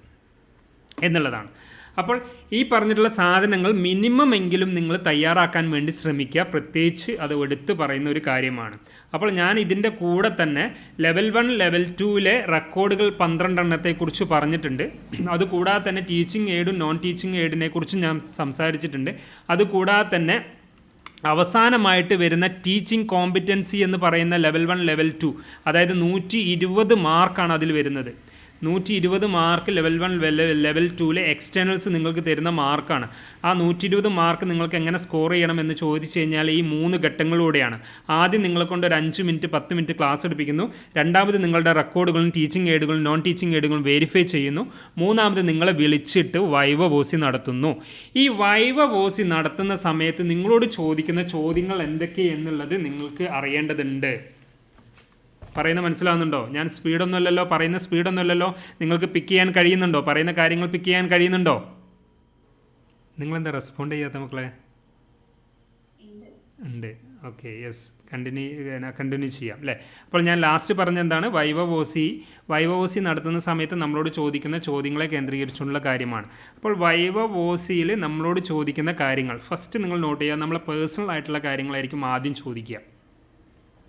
എന്നുള്ളതാണ്. അപ്പോൾ ഈ പറഞ്ഞിട്ടുള്ള സാധനങ്ങൾ മിനിമം എങ്കിലും നിങ്ങൾ തയ്യാറാക്കാൻ വേണ്ടി ശ്രമിക്കുക. പ്രത്യേകിച്ച് അത് എടുത്ത് പറയുന്ന ഒരു കാര്യമാണ്. അപ്പോൾ ഞാൻ ഇതിൻ്റെ കൂടെ തന്നെ ലെവൽ 1 ലെവൽ 2ലെ റെക്കോർഡുകൾ 12 എണ്ണത്തെക്കുറിച്ച് പറഞ്ഞിട്ടുണ്ട്. അതുകൂടാതെ തന്നെ ടീച്ചിങ് എയ്ഡും നോൺ ടീച്ചിങ് എയ്ഡിനെ കുറിച്ച് ഞാൻ സംസാരിച്ചിട്ടുണ്ട്. അതുകൂടാതെ തന്നെ അവസാനമായിട്ട് വരുന്ന ടീച്ചിങ് കോമ്പിറ്റൻസി എന്ന് പറയുന്ന ലെവൽ 1 ലെവൽ 2, അതായത് 120 മാർക്കാണ് അതിൽ വരുന്നത്. 120 മാർക്ക് ലെവൽ 1 ലെവൽ 2ലെ എക്സ്റ്റേണൽസ് നിങ്ങൾക്ക് തരുന്ന മാർക്കാണ്. ആ 120 മാർക്ക് നിങ്ങൾക്ക് എങ്ങനെ സ്കോർ ചെയ്യണമെന്ന് ചോദിച്ചു കഴിഞ്ഞാൽ ഈ 3 ഘട്ടങ്ങളിലൂടെയാണ്. ആദ്യം നിങ്ങളെ കൊണ്ട് ഒരു 5 മിനിറ്റ് 10 മിനിറ്റ് ക്ലാസ് എടുപ്പിക്കുന്നു. രണ്ടാമത് നിങ്ങളുടെ റെക്കോർഡുകളും ടീച്ചിങ് എയ്ഡുകളും നോൺ ടീച്ചിങ് എയ്ഡുകളും വെരിഫൈ ചെയ്യുന്നു. മൂന്നാമത് നിങ്ങളെ വിളിച്ചിട്ട് വൈവ വോസി നടത്തുന്നു. ഈ വൈവ വോസി നടത്തുന്ന സമയത്ത് നിങ്ങളോട് ചോദിക്കുന്ന ചോദ്യങ്ങൾ എന്തൊക്കെയെന്നുള്ളത് നിങ്ങൾക്ക് അറിയേണ്ടതുണ്ട്. പറയുന്ന മനസ്സിലാവുന്നുണ്ടോ? ഞാൻ സ്പീഡൊന്നുമല്ലല്ലോ, പറയുന്ന സ്പീഡൊന്നുമല്ലല്ലോ. നിങ്ങൾക്ക് പിക്ക് ചെയ്യാൻ കഴിയുന്നുണ്ടോ? പറയുന്ന കാര്യങ്ങൾ പിക്ക് ചെയ്യാൻ കഴിയുന്നുണ്ടോ? നിങ്ങളെന്താ റെസ്പോണ്ട് ചെയ്യാത്ത മക്കളെ? ഉണ്ട്. ഓക്കെ, യെസ്, കണ്ടിന്യൂ ചെയ്യാം അല്ലേ? അപ്പോൾ ഞാൻ ലാസ്റ്റ് പറഞ്ഞ എന്താണ്, വൈവ വോസി നടത്തുന്ന സമയത്ത് നമ്മളോട് ചോദിക്കുന്ന ചോദ്യങ്ങളെ കേന്ദ്രീകരിച്ചുള്ള കാര്യമാണ്. അപ്പോൾ വൈവ വോസിയിൽ നമ്മളോട് ചോദിക്കുന്ന കാര്യങ്ങൾ ഫസ്റ്റ് നിങ്ങൾ നോട്ട് ചെയ്യുക. നമ്മളെ പേഴ്സണൽ ആയിട്ടുള്ള കാര്യങ്ങളായിരിക്കും ആദ്യം ചോദിക്കുക.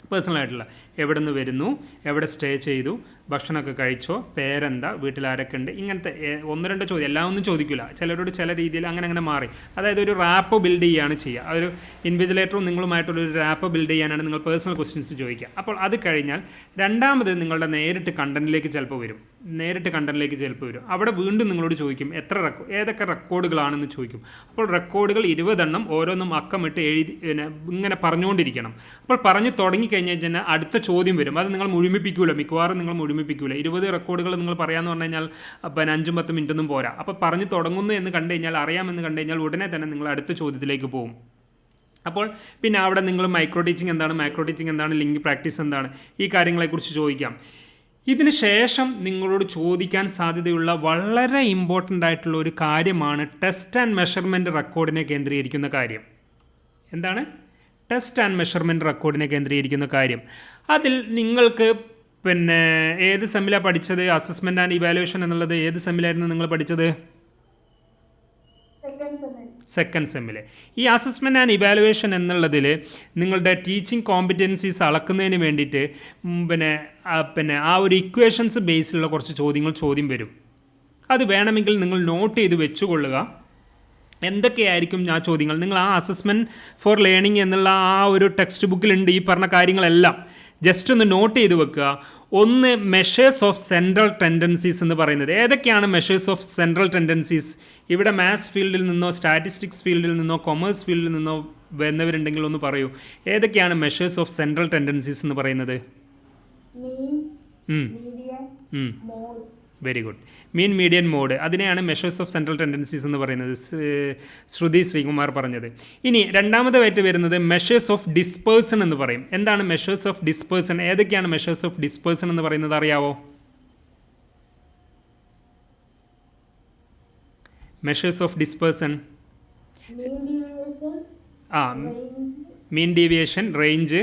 പേഴ്സണലായിട്ടുള്ള എവിടെ നിന്ന് വരുന്നു, എവിടെ സ്റ്റേ ചെയ്തു, ഭക്ഷണമൊക്കെ കഴിച്ചോ, പേരെന്താ, വീട്ടിലാരൊക്കെ ഉണ്ട്, ഇങ്ങനത്തെ 1-2 ചോദ്യം. എല്ലാം ഒന്നും ചോദിക്കില്ല. ചിലരോട് ചില രീതിയിൽ അങ്ങനെ മാറി. അതായത് ഒരു റാപ്പ് ബിൽഡ് ചെയ്യുകയാണ് ചെയ്യുക. ഒരു ഇൻവിജിലേറ്ററും നിങ്ങളുമായിട്ടുള്ളൊരു റാപ്പ് ബിൽഡ് ചെയ്യാനാണ് നിങ്ങൾ പേഴ്സണൽ ക്വസ്റ്റ്യൻസ് ചോദിക്കുക. അപ്പോൾ അത് കഴിഞ്ഞാൽ രണ്ടാമത് നിങ്ങളുടെ നേരിട്ട് കണ്ടന്റിലേക്ക് ചിലപ്പോൾ വരും. അവിടെ വീണ്ടും നിങ്ങളോട് ചോദിക്കും ഏതൊക്കെ റെക്കോർഡുകളാണെന്ന് ചോദിക്കും. അപ്പോൾ റെക്കോർഡുകൾ 20 എണ്ണം ഓരോന്നും അക്കമിട്ട് എഴുതി ഇങ്ങനെ പറഞ്ഞുകൊണ്ടിരിക്കണം. അപ്പോൾ പറഞ്ഞു തുടങ്ങിക്കഴിഞ്ഞ് കഴിഞ്ഞാൽ അടുത്ത ചോദ്യം വരും. അത് നിങ്ങൾ മിക്കവാറും നിങ്ങൾ മുഴുമിപ്പിക്കൂല. 20 റെക്കോർഡുകൾ നിങ്ങൾ പറയാമെന്ന് പറഞ്ഞു കഴിഞ്ഞാൽ 5-10 മിനിറ്റൊന്നും പോരാ. അപ്പോൾ പറഞ്ഞു തുടങ്ങുന്നു എന്ന് കണ്ടു കഴിഞ്ഞാൽ, അറിയാമെന്ന് കണ്ടു കഴിഞ്ഞാൽ ഉടനെ തന്നെ നിങ്ങൾ അടുത്ത ചോദ്യത്തിലേക്ക് പോകും. അപ്പോൾ പിന്നെ അവിടെ നിങ്ങൾ മൈക്രോ ടീച്ചിങ് എന്താണ്, ലിങ്ക് പ്രാക്ടീസ് എന്താണ്, ഈ കാര്യങ്ങളെക്കുറിച്ച് ചോദിക്കാം. ഇതിന് ശേഷം നിങ്ങളോട് ചോദിക്കാൻ സാധ്യതയുള്ള വളരെ ഇമ്പോർട്ടൻ്റ് ആയിട്ടുള്ള ഒരു കാര്യമാണ് ടെസ്റ്റ് ആൻഡ് മെഷർമെൻറ്റ് റെക്കോർഡിനെ കേന്ദ്രീകരിക്കുന്ന കാര്യം. എന്താണ് ടെസ്റ്റ് ആൻഡ് മെഷർമെൻറ്റ് റെക്കോർഡിനെ കേന്ദ്രീകരിക്കുന്ന കാര്യം? അതിൽ നിങ്ങൾക്ക് പിന്നെ ഏത് സെമ്മിലാണ് പഠിച്ചത്? അസസ്മെൻറ്റ് ആൻഡ് ഇവാലുവേഷൻ എന്നുള്ളത് ഏത് സെമ്മിലായിരുന്നു നിങ്ങൾ പഠിച്ചത്? സെക്കൻഡ് സെമ്മിൽ. ഈ അസസ്മെൻറ്റ് ആൻഡ് ഇവാലുവേഷൻ എന്നുള്ളതിൽ നിങ്ങളുടെ ടീച്ചിങ് കോമ്പിറ്റൻസീസ് അളക്കുന്നതിന് വേണ്ടിയിട്ട് പിന്നെ ആ ഒരു ഇക്വേഷൻസ് ബേസിലുള്ള കുറച്ച് ചോദ്യം വരും. അത് വേണമെങ്കിൽ നിങ്ങൾ നോട്ട് ചെയ്ത് വെച്ചുകൊള്ളുക. എന്തൊക്കെയായിരിക്കും ആ ചോദ്യങ്ങൾ? നിങ്ങൾ ആ അസസ്മെൻറ്റ് ഫോർ ലേണിംഗ് എന്നുള്ള ആ ഒരു ടെക്സ്റ്റ് ബുക്കിലുണ്ട് ഈ പറഞ്ഞ കാര്യങ്ങളെല്ലാം. ജസ്റ്റ് ഒന്ന് നോട്ട് ചെയ്ത് വെക്കുക. ഒന്ന്, മെഷേഴ്സ് ഓഫ് സെൻട്രൽ ടെൻഡൻസീസ് എന്ന് പറയുന്നത്. ഏതൊക്കെയാണ് മെഷേഴ്സ് ഓഫ് സെൻട്രൽ ടെൻഡൻസീസ്? ഇവിടെ മാത്സ് ഫീൽഡിൽ നിന്നോ സ്റ്റാറ്റിസ്റ്റിക്സ് ഫീൽഡിൽ നിന്നോ കൊമേഴ്സ് ഫീൽഡിൽ നിന്നോ വരുന്നവരുണ്ടെങ്കിൽ ഒന്ന് പറയൂ. ഏതൊക്കെയാണ് മെഷേഴ്സ് ഓഫ് സെൻട്രൽ ടെൻഡൻസീസ് എന്ന് പറയുന്നത്? Very good. Mean, median, mode, അതിനെയാണ് മെഷേഴ്സ് ഓഫ് സെൻട്രൽ ടെൻഡൻസീസ് എന്ന് പറയുന്നത്. ശ്രുതി ശ്രീകുമാർ പറഞ്ഞത്. ഇനി രണ്ടാമതായിട്ട് വരുന്നത് മെഷേഴ്സ് ഓഫ് ഡിസ്പേഴ്സൺ എന്ന് പറയും. എന്താണ് മെഷേഴ്സ് ഓഫ് ഡിസ്പേഴ്സൺ? ഏതൊക്കെയാണ് മെഷേഴ്സ് ഓഫ് ഡിസ്പേഴ്സൺ എന്ന് പറയുന്നത് അറിയാവോ? Measures of dispersion, mean deviation, range,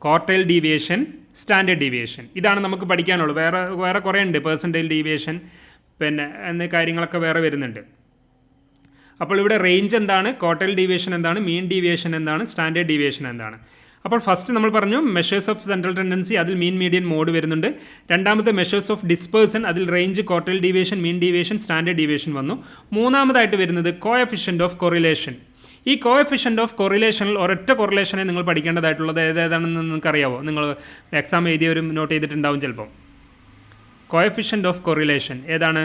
quartile deviation, standard deviation. ഇതാണ് നമുക്ക് പഠിക്കാനുള്ളൂ. വേറെ കുറേ ഉണ്ട്. പെർസെൻറ്റൈൽ ഡീവിയേഷൻ പിന്നെ എന്ന കാര്യങ്ങളൊക്കെ വേറെ വരുന്നുണ്ട്. അപ്പോൾ ഇവിടെ റേഞ്ച് എന്താണ്, ക്വാർട്ടൈൽ ഡീവിയേഷൻ എന്താണ്, മീൻ ഡീവിയേഷൻ എന്താണ്, സ്റ്റാൻഡേർഡ് ഡീവിയേഷൻ എന്താണ്? അപ്പോൾ ഫസ്റ്റ് നമ്മൾ പറഞ്ഞു മെഷേഴ്സ് ഓഫ് സെൻട്രൽ ടെൻഡൻസി, അതിൽ മീൻ, മീഡിയൻ, മോഡ് വരുന്നുണ്ട്. രണ്ടാമത്തെ മെഷേഴ്സ് ഓഫ് ഡിസ്പേഴ്സൺ, അതിൽ range, quartile deviation, mean deviation, standard deviation വന്നു. മൂന്നാമതായിട്ട് വരുന്നത് കോഎഫിഷ്യൻ്റ് ഓഫ് കൊറിലേഷൻ. ഈ കോഎഫിഷ്യൻ്റ് ഓഫ് കൊറിലേഷനിൽ ഒരൊറ്റ കൊറിലേഷനെ നിങ്ങൾ പഠിക്കേണ്ടതായിട്ടുള്ളത് ഏതാണെന്ന് നിങ്ങൾക്കറിയാവോ? നിങ്ങൾ എക്സാം എഴുതിയവരും നോട്ട് ചെയ്തിട്ടുണ്ടാവും ചിലപ്പം. കോഎഫിഷ്യൻ്റ് ഓഫ് കൊറിലേഷൻ ഏതാണ്?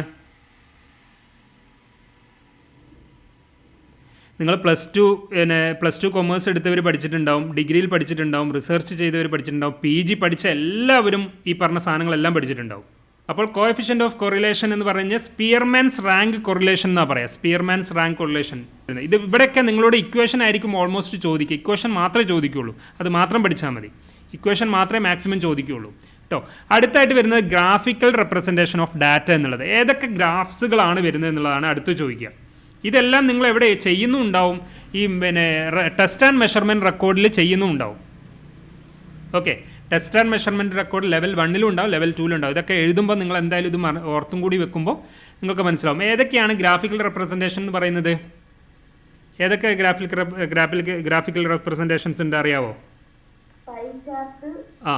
നിങ്ങൾ പ്ലസ് ടു കൊമേഴ്സ് എടുത്തവർ പഠിച്ചിട്ടുണ്ടാവും, ഡിഗ്രിയിൽ പഠിച്ചിട്ടുണ്ടാവും, റിസർച്ച് ചെയ്തവർ പഠിച്ചിട്ടുണ്ടാവും, PG പഠിച്ച എല്ലാവരും ഈ പറഞ്ഞ സാധനങ്ങളെല്ലാം പഠിച്ചിട്ടുണ്ടാവും. അപ്പോൾ കോഎഫിഷ്യൻ്റ് ഓഫ് കൊറിലേഷൻ എന്ന് പറഞ്ഞാൽ സ്പിയർമാൻസ് റാങ്ക് കൊറിലേഷൻ എന്നാണ് പറയുക. Spearman's rank correlation. ഇവിടെയൊക്കെ നിങ്ങളോട് ഇക്വേഷൻ ആയിരിക്കും ഓൾമോസ്റ്റ് ചോദിക്കുക. ഇക്വേഷൻ മാത്രമേ ചോദിക്കുകയുള്ളൂ, അത് മാത്രം പഠിച്ചാൽ മതി. ഇക്വേഷൻ മാത്രമേ മാക്സിമം ചോദിക്കുകയുള്ളൂ കേട്ടോ. അടുത്തായിട്ട് വരുന്നത് ഗ്രാഫിക്കൽ റെപ്രസെൻറ്റേഷൻ ഓഫ് ഡാറ്റ എന്നുള്ളത്. ഏതൊക്കെ ഗ്രാഫ്സുകളാണ് വരുന്നത് എന്നുള്ളതാണ് അടുത്ത് ചോദിക്കുക. ഇതെല്ലാം നിങ്ങൾ എവിടെ ചെയ്യുന്നുണ്ടാവും, ഈ പിന്നെ ടെസ്റ്റ് ആൻഡ് മെഷർമെൻറ്റ് റെക്കോർഡിൽ ചെയ്യുന്നുണ്ടാവും. Okay, test and measurement record level 1 ഉണ്ടാവും, ലെവൽ 2 ഉണ്ടാവും. ഇതൊക്കെ എഴുതുമ്പോൾ നിങ്ങൾ എന്തായാലും ഇത് ഓർത്തും കൂടി വെക്കുമ്പോൾ നിങ്ങൾക്ക് മനസ്സിലാവും. ഏതൊക്കെയാണ് ഗ്രാഫിക്കൽ റെപ്രസെൻറ്റേഷൻ എന്ന് പറയുന്നത്? ഏതൊക്കെ ഗ്രാഫിക്കൽ റെപ്രസെൻറ്റേഷൻസ് ഉണ്ട് അറിയാവോ? ആ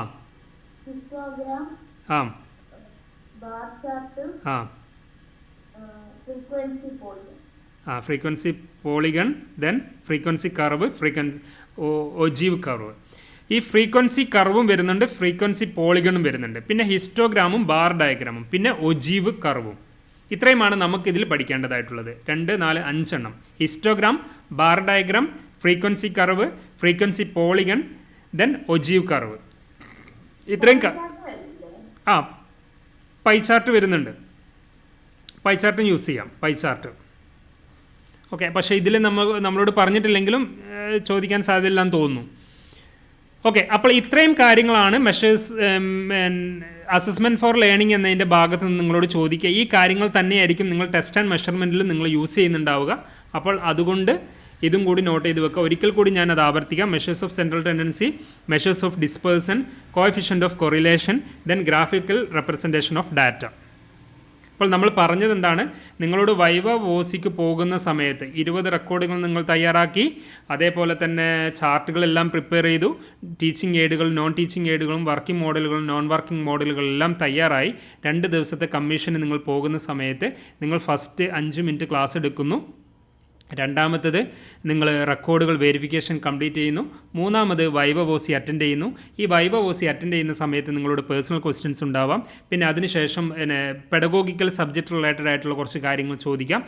ആ frequency polygon, then frequency curve, ogive curve. ഈ ഫ്രീക്വൻസി കർവും വരുന്നുണ്ട്, ഫ്രീക്വൻസി പോളിഗണും വരുന്നുണ്ട്, പിന്നെ ഹിസ്റ്റോഗ്രാമും ബാർ ഡയഗ്രാമും, പിന്നെ ഒജീവ് കർവും. ഇത്രയുമാണ് നമുക്കിതിൽ പഠിക്കേണ്ടതായിട്ടുള്ളത്. 2, 4, 5 എണ്ണം. Histogram, bar diagram, frequency curve, frequency polygon, then ogive curve. ഇത്രയും പൈ ചാർട്ട് വരുന്നുണ്ട്. പൈ ചാർട്ടും യൂസ് ചെയ്യാം, പൈ ചാർട്ട്. ഓക്കെ, പക്ഷേ ഇതിൽ നമ്മളോട് പറഞ്ഞിട്ടില്ലെങ്കിലും ചോദിക്കാൻ സാധ്യതയില്ലാന്ന് തോന്നുന്നു. ഓക്കെ, അപ്പോൾ ഇത്രയും കാര്യങ്ങളാണ് മെഷേഴ്സ് അസസ്മെൻറ്റ് ഫോർ ലേണിംഗ് എന്നതിൻ്റെ ഭാഗത്ത് നിന്ന് നിങ്ങളോട് ചോദിക്കുക. ഈ കാര്യങ്ങൾ തന്നെയായിരിക്കും നിങ്ങൾ ടെസ്റ്റ് ആൻഡ് മെഷർമെൻറ്റിൽ നിങ്ങൾ യൂസ് ചെയ്യുന്നുണ്ടാവുക. അപ്പോൾ അതുകൊണ്ട് ഇതും കൂടി നോട്ട് ചെയ്ത് വെക്കുക. ഒരിക്കൽ കൂടി ഞാൻ അത് ആവർത്തിക്കാം. Measures of central tendency, measures of dispersion, coefficient of correlation, then graphical representation of data. അപ്പോൾ നമ്മൾ പറഞ്ഞത് എന്താണ്? നിങ്ങളോട് വൈവ വോസിക്ക് പോകുന്ന സമയത്ത് 20 റെക്കോർഡുകൾ നിങ്ങൾ തയ്യാറാക്കി, അതേപോലെ തന്നെ ചാർട്ടുകളെല്ലാം പ്രിപ്പയർ ചെയ്തു, ടീച്ചിങ് എയ്ഡുകൾ, നോൺ ടീച്ചിങ് എയ്ഡുകളും, വർക്കിംഗ് മോഡലുകളും നോൺ വർക്കിംഗ് മോഡലുകളെല്ലാം തയ്യാറായി 2 ദിവസത്തെ കമ്മീഷന് നിങ്ങൾ പോകുന്ന സമയത്ത് നിങ്ങൾ ഫസ്റ്റ് 5 മിനിറ്റ് ക്ലാസ് എടുക്കുന്നു. രണ്ടാമത്തത് നിങ്ങൾ റെക്കോർഡുകൾ വെരിഫിക്കേഷൻ കംപ്ലീറ്റ് ചെയ്യുന്നു. മൂന്നാമത് വൈവ വോസി അറ്റൻഡ് ചെയ്യുന്നു. ഈ വൈവ വോസി അറ്റൻഡ് ചെയ്യുന്ന സമയത്ത് നിങ്ങളോട് പേഴ്സണൽ ക്വസ്റ്റ്യൻസ് ഉണ്ടാവാം. പിന്നെ അതിനുശേഷം പെഡഗോഗിക്കൽ സബ്ജക്റ്റ് റിലേറ്റഡ് ആയിട്ടുള്ള കുറച്ച് കാര്യങ്ങൾ ചോദിക്കാം.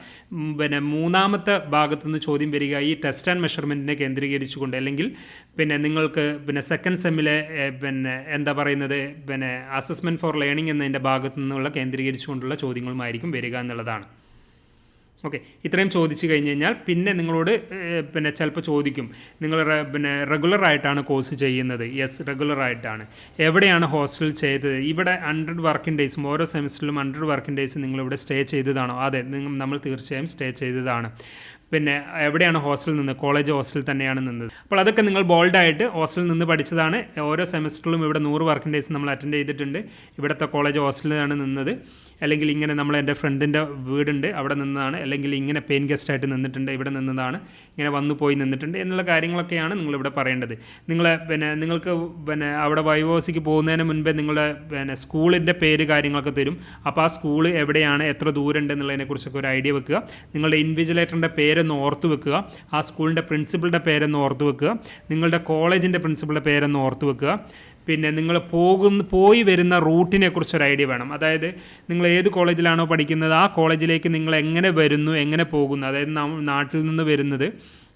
പിന്നെ മൂന്നാമത്തെ ഭാഗത്തുനിന്ന് ചോദ്യം വരിക ഈ ടെസ്റ്റ് ആൻഡ് മെഷർമെൻറ്റിനെ കേന്ദ്രീകരിച്ചുകൊണ്ട്, അല്ലെങ്കിൽ പിന്നെ നിങ്ങൾക്ക് പിന്നെ സെക്കൻഡ് സെമ്മിലെ പിന്നെ എന്താ പറയുന്നത് പിന്നെ അസസ്മെൻറ്റ് ഫോർ ലേണിംഗ് എന്നതിൻ്റെ ഭാഗത്തു നിന്നുള്ള കേന്ദ്രീകരിച്ചുകൊണ്ടുള്ള ചോദ്യങ്ങളുമായിരിക്കും വരിക എന്നുള്ളതാണ്. ഓക്കെ, ഇത്രയും ചോദിച്ചു കഴിഞ്ഞ് കഴിഞ്ഞാൽ പിന്നെ നിങ്ങളോട് പിന്നെ ചിലപ്പോൾ ചോദിക്കും, നിങ്ങൾ പിന്നെ റെഗുലറായിട്ടാണ് കോഴ്സ് ചെയ്യുന്നത്? യെസ്, റെഗുലറായിട്ടാണ്. എവിടെയാണ് ഹോസ്റ്റൽ ചെയ്തത്? ഇവിടെ 100 വർക്കിംഗ് ഡേയ്സും ഓരോ സെമിസ്റ്ററിലും 100 വർക്കിംഗ് ഡേയ്സ് നിങ്ങളിവിടെ സ്റ്റേ ചെയ്തതാണോ? അതെ, നമ്മൾ തീർച്ചയായും സ്റ്റേ ചെയ്തതാണ്. പിന്നെ എവിടെയാണ് ഹോസ്റ്റലിൽ നിന്ന്? കോളേജ് ഹോസ്റ്റലിൽ തന്നെയാണ് നിന്നത്. അപ്പോൾ അതൊക്കെ നിങ്ങൾ ബോൾഡായിട്ട് ഹോസ്റ്റലിൽ നിന്ന് പഠിച്ചതാണ്. ഓരോ സെമിസ്റ്ററിലും ഇവിടെ 100 വർക്കിംഗ് ഡേയ്സ് നമ്മൾ അറ്റൻഡ് ചെയ്തിട്ടുണ്ട്. ഇവിടുത്തെ കോളേജ് ഹോസ്റ്റലിലാണ് നിന്നത്. അല്ലെങ്കിൽ ഇങ്ങനെ നമ്മൾ എൻ്റെ ഫ്രണ്ടിൻ്റെ വീടുണ്ട് അവിടെ നിന്നതാണ്, അല്ലെങ്കിൽ ഇങ്ങനെ പെയിൻ ഗസ്റ്റായിട്ട് നിന്നിട്ടുണ്ട്, ഇവിടെ നിന്നതാണ്, ഇങ്ങനെ വന്നു പോയി നിന്നിട്ടുണ്ട് എന്നുള്ള കാര്യങ്ങളൊക്കെയാണ് നിങ്ങളിവിടെ പറയേണ്ടത്. നിങ്ങൾക്ക് അവിടെ വൈവോസിക്ക് പോകുന്നതിന് മുൻപേ നിങ്ങളുടെ സ്കൂളിൻ്റെ പേര് കാര്യങ്ങളൊക്കെ തരും. അപ്പോൾ ആ സ്കൂൾ എവിടെയാണ്, എത്ര ദൂരം ഉണ്ട് എന്നുള്ളതിനെക്കുറിച്ചൊക്കെ ഒരു ഐഡിയ വെക്കുക. നിങ്ങളുടെ ഇൻവിജിലേറ്ററിൻ്റെ പേരൊന്ന് ഓർത്ത് വെക്കുക. ആ സ്കൂളിൻ്റെ പ്രിൻസിപ്പളുടെ പേരൊന്ന് ഓർത്ത് വെക്കുക. നിങ്ങളുടെ കോളേജിൻ്റെ പ്രിൻസിപ്പളുടെ പേരൊന്ന് ഓർത്ത് വെക്കുക. പിന്നെ നിങ്ങൾ പോയി വരുന്ന റൂട്ടിനെ കുറിച്ചൊരു ഐഡിയ വേണം. അതായത് നിങ്ങൾ ഏത് കോളേജിലാണോ പഠിക്കുന്നത് ആ കോളേജിലേക്ക് നിങ്ങൾ എങ്ങനെ വരുന്നു, എങ്ങനെ പോകുന്നു, അതായത് നാട്ടിൽ നിന്ന് വരുന്നത്,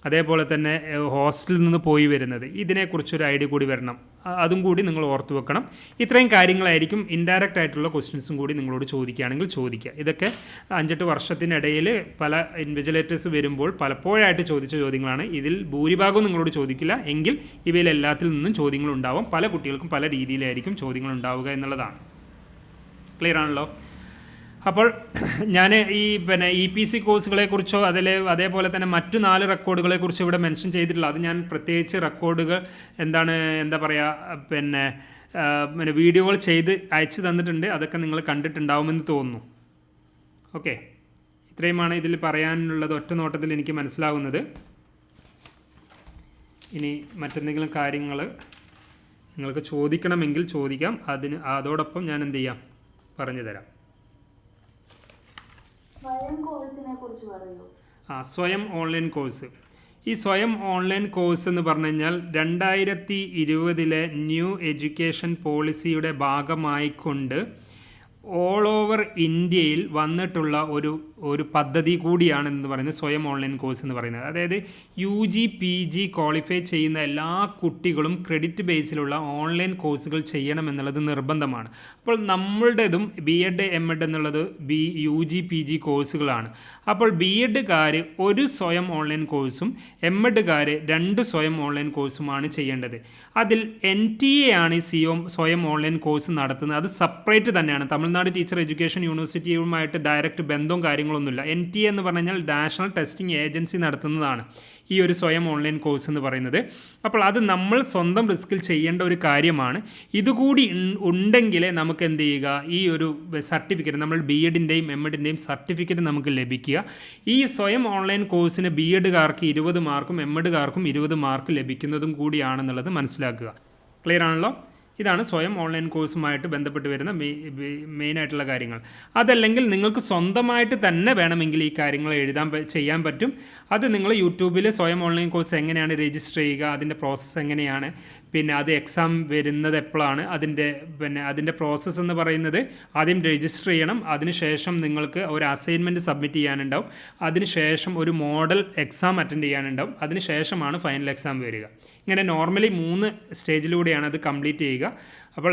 അതേപോലെ തന്നെ ഹോസ്റ്റലിൽ നിന്ന് പോയി വരുന്നത്, ഇതിനെക്കുറിച്ചൊരു ഐഡിയ കൂടി വരണം. അതും കൂടി നിങ്ങൾ ഓർത്ത് വെക്കണം. ഇത്രയും കാര്യങ്ങളായിരിക്കും ഇൻഡയറക്റ്റ് ആയിട്ടുള്ള ക്വസ്റ്റ്യൻസും കൂടി നിങ്ങളോട് ചോദിക്കുകയാണെങ്കിൽ ചോദിക്കുക. ഇതൊക്കെ 5-8 വർഷത്തിനിടയിൽ പല ഇൻവിജിലേറ്റേഴ്സ് വരുമ്പോൾ പലപ്പോഴായിട്ട് ചോദിച്ച ചോദ്യങ്ങളാണ്. ഇതിൽ ഭൂരിഭാഗവും നിങ്ങളോട് ചോദിക്കില്ല, എങ്കിൽ ഇവയിൽ എല്ലാത്തിൽ നിന്നും ചോദ്യങ്ങളുണ്ടാവും. പല കുട്ടികൾക്കും പല രീതിയിലായിരിക്കും ചോദ്യങ്ങൾ ഉണ്ടാവുക എന്നുള്ളതാണ്. ക്ലിയർ ആണല്ലോ? അപ്പോൾ ഞാൻ ഈ EPC കോഴ്സുകളെക്കുറിച്ചോ അതേപോലെ തന്നെ മറ്റു 4 റെക്കോർഡുകളെക്കുറിച്ചോ ഇവിടെ മെൻഷൻ ചെയ്തിട്ടില്ല. അത് ഞാൻ പ്രത്യേകിച്ച് റെക്കോർഡുകൾ എന്താ പറയുക വീഡിയോകൾ ചെയ്ത് അയച്ചു തന്നിട്ടുണ്ട്. അതൊക്കെ നിങ്ങൾ കണ്ടിട്ടുണ്ടാവുമെന്ന് തോന്നുന്നു. ഓക്കെ, ഇത്രയുമാണ് ഇതിൽ പറയാനുള്ളത്. ഒറ്റ നോട്ടത്തിൽ എനിക്ക് മനസ്സിലാവുന്നത്. ഇനി മറ്റെന്തെങ്കിലും കാര്യങ്ങൾ നിങ്ങൾക്ക് ചോദിക്കണമെങ്കിൽ ചോദിക്കാം. അതോടൊപ്പം ഞാൻ എന്ത് ചെയ്യാം, പറഞ്ഞു തരാം. സ്വയം ഓൺലൈൻ കോഴ്സ്. ഈ സ്വയം ഓൺലൈൻ കോഴ്സ് എന്ന് പറഞ്ഞു കഴിഞ്ഞാൽ 2020 ന്യൂ എഡ്യൂക്കേഷൻ പോളിസിയുടെ ഭാഗമായിക്കൊണ്ട് ഓൾ ഓവർ ഇന്ത്യയിൽ വന്നിട്ടുള്ള ഒരു പദ്ധതി കൂടിയാണ് എന്ന് പറയുന്നത് സ്വയം ഓൺലൈൻ കോഴ്സ് എന്ന് പറയുന്നത്. അതായത് UG PG ക്വാളിഫൈ ചെയ്യുന്ന എല്ലാ കുട്ടികളും ക്രെഡിറ്റ് ബേസിലുള്ള ഓൺലൈൻ കോഴ്സുകൾ ചെയ്യണം എന്നുള്ളത് നിർബന്ധമാണ്. അപ്പോൾ നമ്മളുടേതും BEd MEd എന്നുള്ളത് UG PG കോഴ്സുകളാണ്. അപ്പോൾ BEdകാർ ഒരു സ്വയം ഓൺലൈൻ കോഴ്സും MEdകാർ 2 സ്വയം ഓൺലൈൻ കോഴ്സുമാണ് ചെയ്യേണ്ടത്. അതിൽ NTA ആണ് ഈ സ്വയം ഓൺലൈൻ കോഴ്സ് നടത്തുന്നത്. അത് സെപ്പറേറ്റ് തന്നെയാണ്. തമിഴ്നാട് ടീച്ചർ എഡ്യൂക്കേഷൻ യൂണിവേഴ്സിറ്റിയുമായിട്ട് ഡയറക്റ്റ് ബന്ധവും കാര്യങ്ങളൊന്നുമില്ല. NTA എന്ന് പറഞ്ഞാൽ നാഷണൽ ടെസ്റ്റിംഗ് ഏജൻസി നടത്തുന്നതാണ് ഈ ഒരു സ്വയം ഓൺലൈൻ കോഴ്സ് എന്ന് പറയുന്നത്. അപ്പോൾ അത് നമ്മൾ സ്വന്തം റിസ്കിൽ ചെയ്യേണ്ട ഒരു കാര്യമാണ്. ഇതുകൂടി ഉണ്ടെങ്കിലേ നമുക്ക് എന്ത് ചെയ്യുക, ഈ ഒരു സർട്ടിഫിക്കറ്റ്, നമ്മൾ BEdൻ്റെയും MEdൻ്റെയും സർട്ടിഫിക്കറ്റ് നമുക്ക് ലഭിക്കുക. ഈ സ്വയം ഓൺലൈൻ കോഴ്സിന് BEdകാർക്ക് 20 മാർക്കും MEdകാർക്കും 20 മാർക്ക് ലഭിക്കുന്നതും കൂടിയാണെന്നുള്ളത് മനസ്സിലാക്കുക. ക്ലിയർ ആണല്ലോ? ഇതാണ് സ്വയം ഓൺലൈൻ കോഴ്സുമായിട്ട് ബന്ധപ്പെട്ട് വരുന്ന മെയിനായിട്ടുള്ള കാര്യങ്ങൾ. അതല്ലെങ്കിൽ നിങ്ങൾക്ക് സ്വന്തമായിട്ട് തന്നെ വേണമെങ്കിൽ ഈ കാര്യങ്ങൾ ചെയ്യാൻ പറ്റും. അത് നിങ്ങൾ യൂട്യൂബിൽ സ്വയം ഓൺലൈൻ കോഴ്സ് എങ്ങനെയാണ് രജിസ്റ്റർ ചെയ്യുക, അതിൻ്റെ പ്രോസസ്സ് എങ്ങനെയാണ്, പിന്നെ അത് എക്സാം വരുന്നത് എപ്പോഴാണ്, അതിൻ്റെ പ്രോസസ്സ് എന്ന് പറയുന്നത് ആദ്യം രജിസ്റ്റർ ചെയ്യണം. അതിനുശേഷം നിങ്ങൾക്ക് ഒരു അസൈൻമെൻറ്റ് സബ്മിറ്റ് ചെയ്യാനുണ്ടാവും. അതിനുശേഷം ഒരു മോഡൽ എക്സാം അറ്റൻഡ് ചെയ്യാനുണ്ടാവും. അതിനുശേഷമാണ് ഫൈനൽ എക്സാം വരിക. ഇങ്ങനെ നോർമലി 3 സ്റ്റേജിലൂടെയാണ് അത് കംപ്ലീറ്റ് ചെയ്യുക. അപ്പോൾ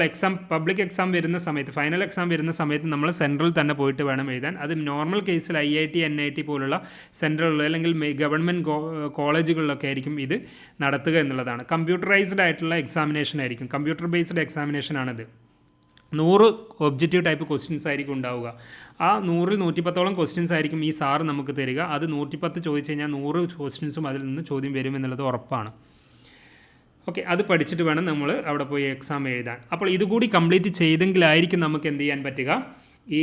പബ്ലിക് എക്സാം വരുന്ന സമയത്ത്, ഫൈനൽ എക്സാം വരുന്ന സമയത്ത് നമ്മൾ സെൻട്രൽ തന്നെ പോയിട്ട് വേണം എഴുതാൻ. അത് നോർമൽ കേസിൽ IIT NIT പോലുള്ള സെൻട്രൽ അല്ലെങ്കിൽ ഗവൺമെൻറ് കോളേജുകളിലൊക്കെ ആയിരിക്കും ഇത് നടത്തുക എന്നുള്ളതാണ്. കമ്പ്യൂട്ടറൈസ്ഡ് ആയിട്ടുള്ള എക്സാമിനേഷൻ ആയിരിക്കും. കമ്പ്യൂട്ടർ ബേസ്ഡ് എക്സാമിനേഷനാണിത്. 100 ഒബ്ജക്റ്റീവ് ടൈപ്പ് ക്വസ്റ്റ്യൻസ് ആയിരിക്കും ഉണ്ടാവുക. ആ 100ൽ 110ഓളം ക്വസ്റ്റ്യൻസ് ആയിരിക്കും ഈ സാറ് നമുക്ക് തരിക. അത് 110 ചോദിച്ചു കഴിഞ്ഞാൽ 100 ക്വസ്റ്റ്യൻസും അതിൽ നിന്ന് ചോദ്യം വരുമെന്നുള്ളത് ഉറപ്പാണ്. ഓക്കെ, അത് പഠിച്ചിട്ട് വേണം നമ്മൾ അവിടെ പോയി എക്സാം എഴുതാൻ. അപ്പോൾ ഇതുകൂടി കംപ്ലീറ്റ് ചെയ്തെങ്കിലായിരിക്കും നമുക്ക് എന്ത് ചെയ്യാൻ പറ്റുക, ഈ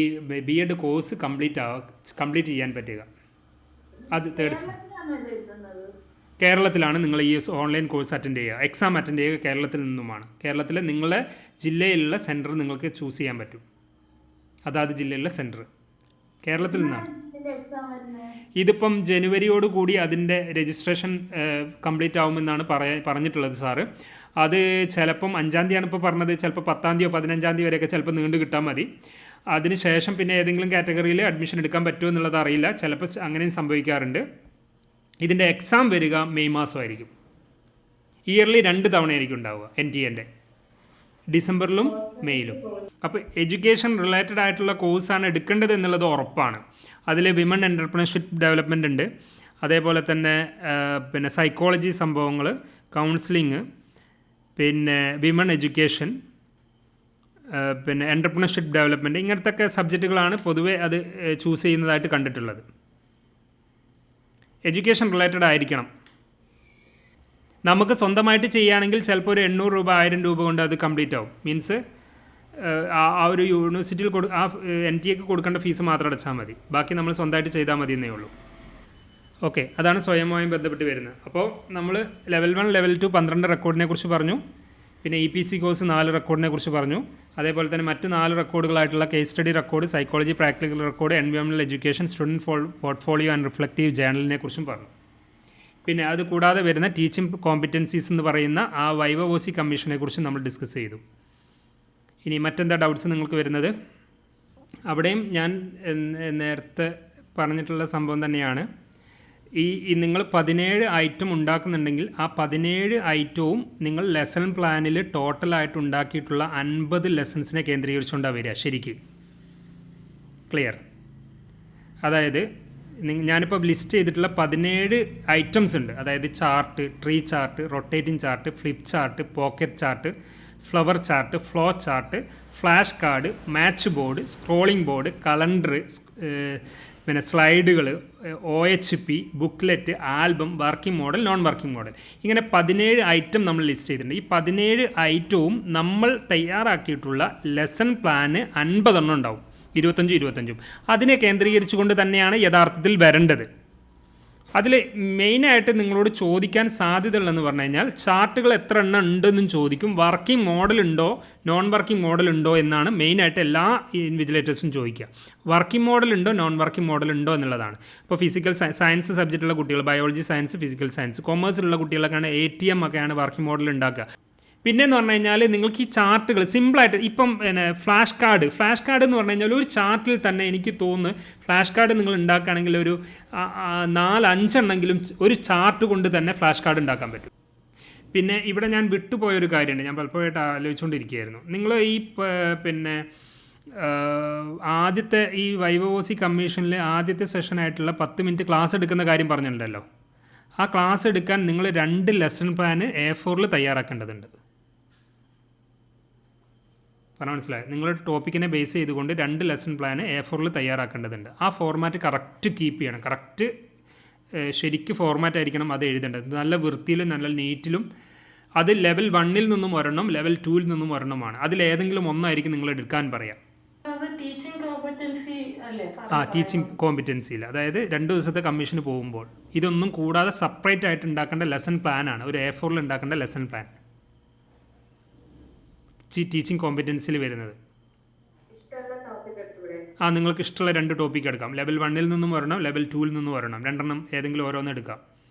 BEd കോഴ്സ് കംപ്ലീറ്റ് ചെയ്യാൻ പറ്റുക. അത് കേരളത്തിലാണ് നിങ്ങൾ ഈ ഓൺലൈൻ കോഴ്സ് അറ്റൻഡ് ചെയ്യുക. എക്സാം അറ്റൻഡ് ചെയ്യുക കേരളത്തിൽ നിന്നുമാണ്. കേരളത്തിലെ നിങ്ങളുടെ ജില്ലയിലുള്ള സെൻറ്റർ നിങ്ങൾക്ക് ചൂസ് ചെയ്യാൻ പറ്റും. അതാത് ജില്ലയിലുള്ള സെൻറ്റർ കേരളത്തിൽ നിന്നാണ്. ഇതിപ്പം ജനുവരിയോട് കൂടി അതിൻ്റെ രജിസ്ട്രേഷൻ കംപ്ലീറ്റ് ആവുമെന്നാണ് പറഞ്ഞിട്ടുള്ളത് സാറ്. അത് ചിലപ്പം 5-ാം തീയതിയാണ് ഇപ്പോൾ പറഞ്ഞത്. ചിലപ്പോൾ 10-ാം തീയതിയോ 15-ാം തീയതി വരെയൊക്കെ ചിലപ്പോൾ നീണ്ടു കിട്ടാൻ മതി. അതിനുശേഷം പിന്നെ ഏതെങ്കിലും കാറ്റഗറിയിൽ അഡ്മിഷൻ എടുക്കാൻ പറ്റുമോ എന്നുള്ളത് അറിയില്ല. ചിലപ്പോൾ അങ്ങനെയും സംഭവിക്കാറുണ്ട്. ഇതിൻ്റെ എക്സാം വരിക മെയ് മാസമായിരിക്കും. ഇയർലി 2 തവണയായിരിക്കും ഉണ്ടാവുക NTA-ൻ്റെ, ഡിസംബറിലും മെയ്യിലും. അപ്പോൾ എഡ്യൂക്കേഷൻ റിലേറ്റഡ് ആയിട്ടുള്ള കോഴ്സാണ് എടുക്കേണ്ടത് എന്നുള്ളത് ഉറപ്പാണ്. അതിൽ വിമൺ എൻ്റർപ്രണർഷിപ്പ് ഡെവലപ്മെൻ്റ് ഉണ്ട്. അതേപോലെ തന്നെ പിന്നെ സൈക്കോളജി സംഭവങ്ങൾ, കൗൺസിലിങ്, പിന്നെ വിമൺ എഡ്യൂക്കേഷൻ, പിന്നെ എൻ്റർപ്രണർഷിപ്പ് ഡെവലപ്മെൻറ്റ്, ഇങ്ങനത്തെ സബ്ജക്റ്റുകളാണ് പൊതുവെ അത് ചൂസ് ചെയ്യുന്നതായിട്ട് കണ്ടിട്ടുള്ളത്. എഡ്യൂക്കേഷൻ റിലേറ്റഡ് ആയിരിക്കണം. നമുക്ക് സ്വന്തമായിട്ട് ചെയ്യുകയാണെങ്കിൽ ചിലപ്പോൾ ഒരു 800 രൂപ 1000 രൂപ കൊണ്ട് അത് കംപ്ലീറ്റ് ആവും. മീൻസ് ആ ഒരു യൂണിവേഴ്സിറ്റിയിൽ NTA-ക്ക് കൊടുക്കേണ്ട ഫീസ് മാത്രം അടച്ചാൽ മതി. ബാക്കി നമ്മൾ സ്വന്തമായിട്ട് ചെയ്താൽ മതി എന്നേ ഉള്ളൂ. ഓക്കെ, അതാണ് സ്വയമായി ബന്ധപ്പെട്ട് വരുന്നത്. അപ്പോൾ നമ്മൾ ലെവൽ 1 ലെവൽ 2 12 റെക്കോർഡിനെ കുറിച്ച് പറഞ്ഞു. പിന്നെ EPC കോഴ്സ് 4 റെക്കോർഡിനെ കുറിച്ച് പറഞ്ഞു. അതേപോലെ തന്നെ മറ്റ് 4 റെക്കോർഡുകളായിട്ടുള്ള case study record, psychology practical record, environmental education, student portfolio and reflective ജേണലിനെ കുറിച്ചും പറഞ്ഞു. പിന്നെ അത് കൂടാതെ വരുന്ന ടീച്ചിങ് കോമ്പിറ്റൻസീസ് എന്ന് പറയുന്ന ആ വൈവ കമ്മീഷനെ കുറിച്ച് നമ്മൾ ഡിസ്കസ് ചെയ്തു. ഇനി മറ്റെന്താ ഡൗട്ട്സ് നിങ്ങൾക്ക് വരുന്നത്? അവിടെയും ഞാൻ നേരത്തെ പറഞ്ഞിട്ടുള്ള സംഭവം തന്നെയാണ്. ഈ നിങ്ങൾ 17 ഐറ്റം ഉണ്ടാക്കുന്നുണ്ടെങ്കിൽ ആ 17 ഐറ്റവും നിങ്ങൾ ലെസൺ പ്ലാനിൽ ടോട്ടലായിട്ട് ഉണ്ടാക്കിയിട്ടുള്ള 50 ലെസൺസിനെ കേന്ദ്രീകരിച്ചുകൊണ്ടാണ് വരിക ശരിക്കും. ക്ലിയർ? അതായത് ഞാനിപ്പോൾ ലിസ്റ്റ് ചെയ്തിട്ടുള്ള 17 ഐറ്റംസ് ഉണ്ട്. അതായത് chart, tree chart, rotating chart, flip chart, pocket chart, flower chart, flow chart, flash card, match board, scrolling board, calendar, പിന്നെ സ്ലൈഡുകൾ, OHP, booklet, album, working model, non working model, ഇങ്ങനെ 17 item നമ്മൾ list ചെയ്തിട്ടുണ്ട്. ഈ 17 ഐറ്റവും നമ്മൾ തയ്യാറാക്കിയിട്ടുള്ള ലെസൺ പ്ലാന് 50 എണ്ണം ഉണ്ടാവും. 25 അതിനെ കേന്ദ്രീകരിച്ചുകൊണ്ട് തന്നെയാണ് യഥാർത്ഥത്തിൽ വരേണ്ടത്. അതിൽ മെയിനായിട്ട് നിങ്ങളോട് ചോദിക്കാൻ സാധ്യതയുള്ളതെന്ന് പറഞ്ഞു കഴിഞ്ഞാൽ ചാർട്ടുകൾ എത്ര എണ്ണം ഉണ്ടെന്നും ചോദിക്കും. വർക്കിംഗ് മോഡൽ ഉണ്ടോ, നോൺ വർക്കിംഗ് മോഡൽ ഉണ്ടോ എന്നാണ് മെയിനായിട്ട് എല്ലാ ഇൻവിജിലേറ്റേഴ്സും ചോദിക്കുക. വർക്കിംഗ് മോഡൽ ഉണ്ടോ, നോൺ വർക്കിംഗ് മോഡൽ ഉണ്ടോ എന്നുള്ളതാണ്. ഇപ്പോൾ ഫിസിക്കൽ സയൻസ് സബ്ജക്റ്റുള്ള കുട്ടികൾ, ബയോളജി സയൻസ്, ഫിസിക്കൽ സയൻസ്, കൊമേഴ്സിലുള്ള കുട്ടികളൊക്കെയാണ് ATM ഒക്കെയാണ് വർക്കിംഗ് മോഡൽ ഉണ്ടാക്കുക. പിന്നെയെന്ന് പറഞ്ഞു കഴിഞ്ഞാൽ നിങ്ങൾക്ക് ഈ ചാർട്ടുകൾ സിമ്പിളായിട്ട് ഇപ്പം പിന്നെ ഫ്ലാഷ് കാർഡ് എന്ന് പറഞ്ഞു കഴിഞ്ഞാൽ ഒരു ചാർട്ടിൽ തന്നെ എനിക്ക് തോന്നുന്നു ഫ്ലാഷ് കാർഡ് നിങ്ങൾ ഉണ്ടാക്കുകയാണെങ്കിൽ ഒരു 4-5 എണ്ണെങ്കിലും ഒരു ചാർട്ട് കൊണ്ട് തന്നെ ഫ്ലാഷ് കാർഡ് ഉണ്ടാക്കാൻ പറ്റും. പിന്നെ ഇവിടെ ഞാൻ വിട്ടുപോയൊരു കാര്യമുണ്ട്, ഞാൻ പലപ്പോഴായിട്ട് ആലോചിച്ചുകൊണ്ടിരിക്കുകയായിരുന്നു. നിങ്ങൾ ഈ പിന്നെ ആദ്യത്തെ ഈ വൈവോസി കമ്മീഷനിൽ ആദ്യത്തെ സെഷനായിട്ടുള്ള 10 മിനിറ്റ് ക്ലാസ് എടുക്കുന്ന കാര്യം പറഞ്ഞിട്ടുണ്ടല്ലോ. ആ ക്ലാസ് എടുക്കാൻ നിങ്ങൾ 2 ലെസൺ പ്ലാന് A4 തയ്യാറാക്കേണ്ടതുണ്ട്. പറഞ്ഞാൽ മനസ്സിലായി. നിങ്ങളുടെ ടോപ്പിക്കിനെ ബേസ് ചെയ്തുകൊണ്ട് 2 ലെസൺ പ്ലാന് A4 തയ്യാറാക്കേണ്ടതുണ്ട്. ആ ഫോർമാറ്റ് കറക്റ്റ് കീപ്പ് ചെയ്യണം. കറക്റ്റ് ശരിക്ക് ഫോർമാറ്റ് ആയിരിക്കണം അത് എഴുതേണ്ടത്. നല്ല വൃത്തിയിലും നല്ല നീറ്റിലും. അത് ലെവൽ 1 നിന്നും ഒരെണ്ണം, ലെവൽ 2 നിന്നും ഒരെണ്ണമാണ്. അതിലേതെങ്കിലും ഒന്നായിരിക്കും നിങ്ങൾ എടുക്കാൻ പറയാം. ടീച്ചിങ് കോമ്പിറ്റൻസിയിൽ, അതായത് 2 ദിവസത്തെ കമ്മീഷന് പോകുമ്പോൾ ഇതൊന്നും കൂടാതെ സെപ്പറേറ്റ് ആയിട്ട് ഉണ്ടാക്കേണ്ട ലെസൺ പ്ലാനാണ് ഒരു A4 ഉണ്ടാക്കേണ്ട ലെസൺ പ്ലാൻ ടീച്ചിങ് കോമ്പിറ്റൻസിയിൽ വരുന്നത്. നിങ്ങൾക്ക് ഇഷ്ടമുള്ള 2 ടോപ്പിക്ക് എടുക്കാം. ലെവൽ 1 നിന്നും ഒരെണ്ണം, ലെവൽ 2 നിന്നും ഒരെണ്ണം, 2 ഏതെങ്കിലും ഓരോന്ന് എടുക്കാം.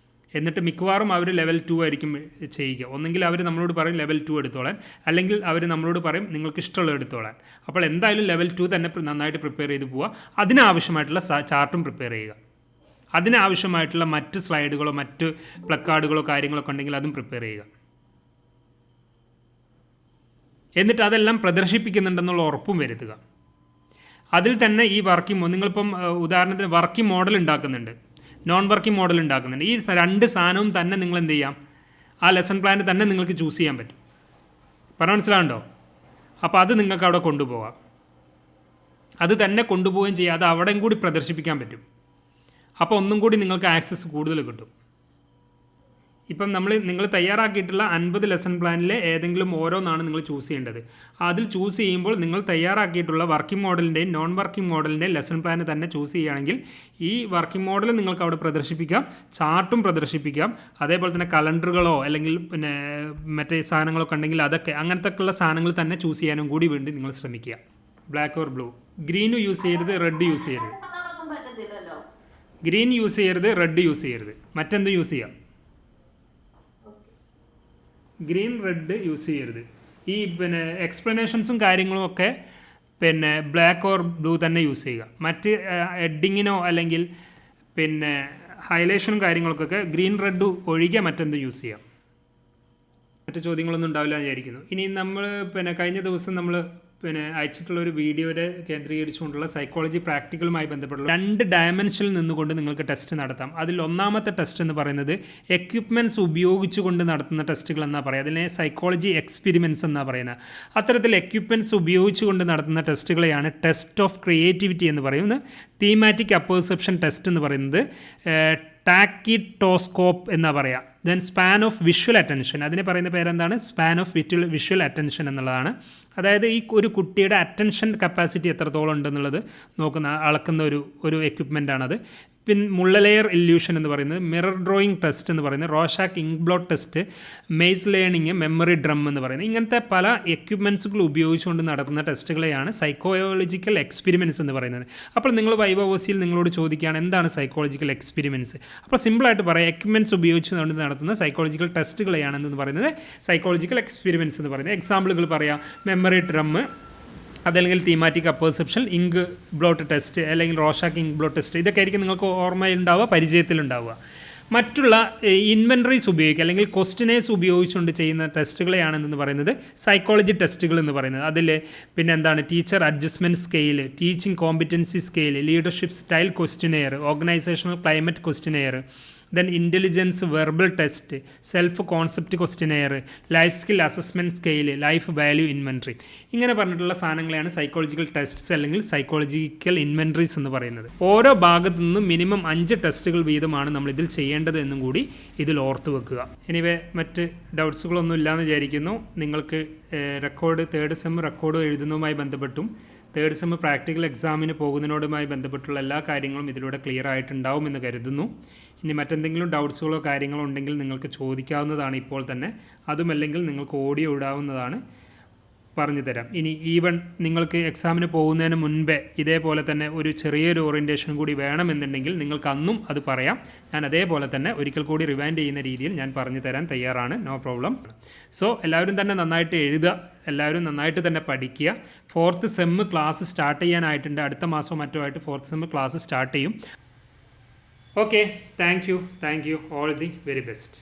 എന്നിട്ട് മിക്കവാറും അവർ ലെവൽ 2 ആയിരിക്കും ചെയ്യുക. ഒന്നെങ്കിൽ അവർ നമ്മളോട് പറയും ലെവൽ 2 എടുത്തോളാൻ, അല്ലെങ്കിൽ അവർ നമ്മളോട് പറയും നിങ്ങൾക്ക് ഇഷ്ടമുള്ളത് എടുത്തോളാൻ. അപ്പോൾ എന്തായാലും ലെവൽ 2 തന്നെ നന്നായിട്ട് പ്രിപ്പയർ ചെയ്ത് പോവുക. അതിനാവശ്യമായിട്ടുള്ള ചാർട്ടും പ്രിപ്പയർ ചെയ്യുക. അതിനാവശ്യമായിട്ടുള്ള മറ്റ് സ്ലൈഡുകളോ മറ്റ് പ്ലക്കാർഡുകളോ കാര്യങ്ങളൊക്കെ ഉണ്ടെങ്കിൽ അതും പ്രിപ്പയർ ചെയ്യുക. എന്നിട്ട് അതെല്ലാം പ്രദർശിപ്പിക്കുന്നുണ്ടെന്നുള്ള ഉറപ്പും വരുത്തുക. അതിൽ തന്നെ ഈ വർക്കിംഗ്, നിങ്ങളിപ്പം ഉദാഹരണത്തിന് വർക്കിംഗ് മോഡൽ ഉണ്ടാക്കുന്നുണ്ട്, നോൺ വർക്കിംഗ് മോഡൽ ഉണ്ടാക്കുന്നുണ്ട്. ഈ 2 സാധനവും തന്നെ നിങ്ങൾ എന്ത് ചെയ്യാം, ആ ലെസൺ പ്ലാന് തന്നെ നിങ്ങൾക്ക് ചൂസ് ചെയ്യാൻ പറ്റും. പറഞ്ഞാൽ മനസ്സിലാവുണ്ടോ? അപ്പോൾ അത് നിങ്ങൾക്ക് അവിടെ കൊണ്ടുപോകാം. അത് തന്നെ കൊണ്ടുപോവുകയും ചെയ്യാം. അത് അവിടെയും കൂടി പ്രദർശിപ്പിക്കാൻ പറ്റും. അപ്പോൾ ഒന്നും കൂടി നിങ്ങൾക്ക് ആക്സസ് കൂടുതൽ കിട്ടും. ഇപ്പം നിങ്ങൾ തയ്യാറാക്കിയിട്ടുള്ള 50 ലെസൺ പ്ലാനിലെ ഏതെങ്കിലും ഓരോന്നാണ് നിങ്ങൾ ചൂസ് ചെയ്യേണ്ടത്. അതിൽ ചൂസ് ചെയ്യുമ്പോൾ നിങ്ങൾ തയ്യാറാക്കിയിട്ടുള്ള വർക്കിംഗ് മോഡലിൻ്റെയും നോൺ വർക്കിംഗ് മോഡലിൻ്റെയും ലെസൺ പ്ലാന് തന്നെ ചൂസ് ചെയ്യുകയാണെങ്കിൽ ഈ വർക്കിംഗ് മോഡൽ നിങ്ങൾക്ക് അവിടെ പ്രദർശിപ്പിക്കാം, ചാർട്ടും പ്രദർശിപ്പിക്കാം. അതേപോലെ തന്നെ കലണ്ടറുകളോ അല്ലെങ്കിൽ പിന്നെ മറ്റേ സാധനങ്ങളൊക്കെ ഉണ്ടെങ്കിൽ അതൊക്കെ അങ്ങനത്തെയൊക്കെയുള്ള സാധനങ്ങൾ തന്നെ ചൂസ് ചെയ്യാനും കൂടി വേണ്ടി നിങ്ങൾ ശ്രമിക്കുക. ബ്ലാക്ക് ഓർ ബ്ലൂ, ഗ്രീനും യൂസ് ചെയ്യരുത്, റെഡ് യൂസ് ചെയ്യരുത്. ഗ്രീൻ യൂസ് ചെയ്യരുത്, റെഡ് യൂസ് ചെയ്യരുത്. മറ്റെന്ത് യൂസ് ചെയ്യാം? ഗ്രീൻ റെഡ് യൂസ് ചെയ്യരുത്. ഈ പിന്നെ എക്സ്പ്ലനേഷൻസും കാര്യങ്ങളും ഒക്കെ പിന്നെ ബ്ലാക്ക് ഓർ ബ്ലൂ തന്നെ യൂസ് ചെയ്യുക. മറ്റ് ഹെഡിങ്ങിനോ അല്ലെങ്കിൽ പിന്നെ ഹൈലൈഷനും കാര്യങ്ങൾക്കൊക്കെ ഗ്രീൻ റെഡ് ഒഴികെ മറ്റെന്തും യൂസ് ചെയ്യാം. മറ്റു ചോദ്യങ്ങളൊന്നും ഉണ്ടാവില്ല എന്ന് വിചാരിക്കുന്നു. ഇനി നമ്മൾ പിന്നെ കഴിഞ്ഞ ദിവസം നമ്മൾ അയച്ചിട്ടുള്ള ഒരു വീഡിയോയുടെ കേന്ദ്രീകരിച്ചുകൊണ്ടുള്ള സൈക്കോളജി പ്രാക്ടിക്കലുമായി ബന്ധപ്പെട്ടുള്ള 2 ഡയമെൻഷനിൽ നിന്നുകൊണ്ട് നിങ്ങൾക്ക് ടെസ്റ്റ് നടത്താം. അതിൽ ഒന്നാമത്തെ ടെസ്റ്റ് എന്ന് പറയുന്നത് എക്യുപ്മെൻറ്റ്സ് ഉപയോഗിച്ചുകൊണ്ട് നടത്തുന്ന ടെസ്റ്റുകൾ എന്നാണ് പറയുക. അതിനെ സൈക്കോളജി എക്സ്പെരിമെൻറ്റ്സ് എന്നാണ് പറയുന്നത്. അത്തരത്തിൽ എക്യുപ്മെൻറ്റ്സ് ഉപയോഗിച്ചുകൊണ്ട് നടത്തുന്ന ടെസ്റ്റുകളെയാണ് ടെസ്റ്റ് ഓഫ് ക്രിയേറ്റിവിറ്റി എന്ന് പറയുന്നത്. തീമാറ്റിക് അപ്പർസെപ്ഷൻ ടെസ്റ്റ് എന്ന് പറയുന്നത് ടാക്കിറ്റോസ്കോപ്പ് എന്നാണ് പറയുക. Then span of visual attention, അതിനെ പറയുന്ന പേരെന്താണ്? സ്പാൻ ഓഫ് വിഷ്വൽ അറ്റൻഷൻ എന്നുള്ളതാണ്. അതായത് ഈ ഒരു കുട്ടിയുടെ അറ്റൻഷൻ കപ്പാസിറ്റി എത്രത്തോളം ഉണ്ടെന്നുള്ളത് അളക്കുന്ന ഒരു എക്യുപ്മെൻ്റാണത്. മുള്ള ലെയർ ഇല്യൂഷൻ എന്ന് പറയുന്നത്, മിറർ ഡ്രോയിങ് ടെസ്റ്റ് എന്ന് പറയുന്നത്, Rorschach ink blot test, maze learning, memory drum എന്ന് പറയുന്നത്, ഇങ്ങനത്തെ പല എക്യുപ്മെൻറ്റ്സുകൾ ഉപയോഗിച്ചുകൊണ്ട് നടത്തുന്ന ടെസ്റ്റുകളെയാണ് സൈക്കോളജിക്കൽ എക്സ്പെരിമെൻറ്റ്സ് എന്ന് പറയുന്നത്. അപ്പോൾ നിങ്ങൾ വൈവോസിയിൽ നിങ്ങളോട് ചോദിക്കുകയാണ് എന്താണ് സൈക്കോളജിക്കൽ എക്സ്പെരിമെൻറ്റ്സ്. അപ്പോൾ സിമ്പിളായിട്ട് പറയാം, എക്യുപ്മെൻറ്റ്സ് ഉപയോഗിച്ചുകൊണ്ട് നടത്തുന്ന സൈക്കോളജിക്കൽ ടെസ്റ്റുകളെയാണെന്ന് പറയുന്നത് സൈക്കോളജിക്കൽ എക്സ്പെരിമെൻറ്റ്സ് എന്ന് പറയുന്നത്. എക്സാമ്പിളുകൾ പറയാം, മെമ്മറി ഡ്രം, അതല്ലെങ്കിൽ thematic apperception, ink blot test, അല്ലെങ്കിൽ റോഷാക്ക് ഇങ്ക് ബ്ലോട്ട് ടെസ്റ്റ്, ഇതൊക്കെ ആയിരിക്കും നിങ്ങൾക്ക് ഓർമ്മയുണ്ടാവുക, പരിചയത്തിലുണ്ടാവുക. മറ്റുള്ള ഇൻവെൻട്രീസ് ഉപയോഗിക്കുക അല്ലെങ്കിൽ ക്വസ്റ്റ്യനേഴ്സ് ഉപയോഗിച്ചുകൊണ്ട് ചെയ്യുന്ന ടെസ്റ്റുകളെയാണെന്ന് പറയുന്നത് സൈക്കോളജി ടെസ്റ്റുകൾ എന്ന് പറയുന്നത്. അതിൽ പിന്നെ എന്താണ്? Teacher adjustment scale, teaching competency scale, leadership style questionnaire, organisational climate questionnaire, then intelligence verbal test, self concept questionnaire, life skill assessment scale, life value inventory, ഇങ്ങനെ പറഞ്ഞിട്ടുള്ള സാധനങ്ങളെയാണ് സൈക്കോളജിക്കൽ ടെസ്റ്റ്സ് അല്ലെങ്കിൽ സൈക്കോളജിക്കൽ ഇൻവെൻട്രീസ് എന്ന് പറയുന്നത്. ഓരോ ഭാഗത്തു നിന്നും മിനിമം 5 ടെസ്റ്റുകൾ വീതമാണ് നമ്മൾ ഇതിൽ ചെയ്യേണ്ടത് എന്നും കൂടി ഇതിൽ ഓർത്ത് വെക്കുക. എനിവേ മറ്റ് ഡൗട്ട്സുകളൊന്നും ഇല്ലയെന്ന് വിചാരിക്കുന്നു. നിങ്ങൾക്ക് തേർഡ് സെം റെക്കോർഡ് എഴുതുന്നതുമായി ബന്ധപ്പെട്ടും തേർഡ് സെം പ്രാക്ടിക്കൽ എക്സാമിന് പോകുന്നതിനോടുമായി ബന്ധപ്പെട്ടുള്ള എല്ലാ കാര്യങ്ങളും ഇതിലൂടെ ക്ലിയർ ആയിട്ടുണ്ടാവുമെന്ന് കരുതുന്നു. ഇനി മറ്റെന്തെങ്കിലും ഡൗട്ട്സുകളോ കാര്യങ്ങളോ ഉണ്ടെങ്കിൽ നിങ്ങൾക്ക് ചോദിക്കാവുന്നതാണ് ഇപ്പോൾ തന്നെ. അതുമല്ലെങ്കിൽ നിങ്ങൾക്ക് ഓഡിയോ ഇടാവുന്നതാണ്. പറഞ്ഞു തരാം. ഇനി ഈവൻ നിങ്ങൾക്ക് എക്സാമിന് പോകുന്നതിന് മുൻപേ ഇതേപോലെ തന്നെ ഒരു ചെറിയൊരു ഓറിയൻറ്റേഷൻ കൂടി വേണമെന്നുണ്ടെങ്കിൽ നിങ്ങൾക്ക് അന്നും അത് പറയാം. ഞാൻ അതേപോലെ തന്നെ ഒരിക്കൽ കൂടി റിവൈൻഡ് ചെയ്യുന്ന രീതിയിൽ ഞാൻ പറഞ്ഞു തരാൻ തയ്യാറാണ്. No problem. സോ എല്ലാവരും തന്നെ നന്നായിട്ട് എഴുതുക, എല്ലാവരും നന്നായിട്ട് തന്നെ പഠിക്കുക. 4th sem class start ചെയ്യാനായിട്ടുണ്ട്. അടുത്ത മാസമോ മറ്റോ ആയിട്ട് 4th സെമ്മ് ക്ലാസ് സ്റ്റാർട്ട് ചെയ്യും. Okay, thank you. All the very best.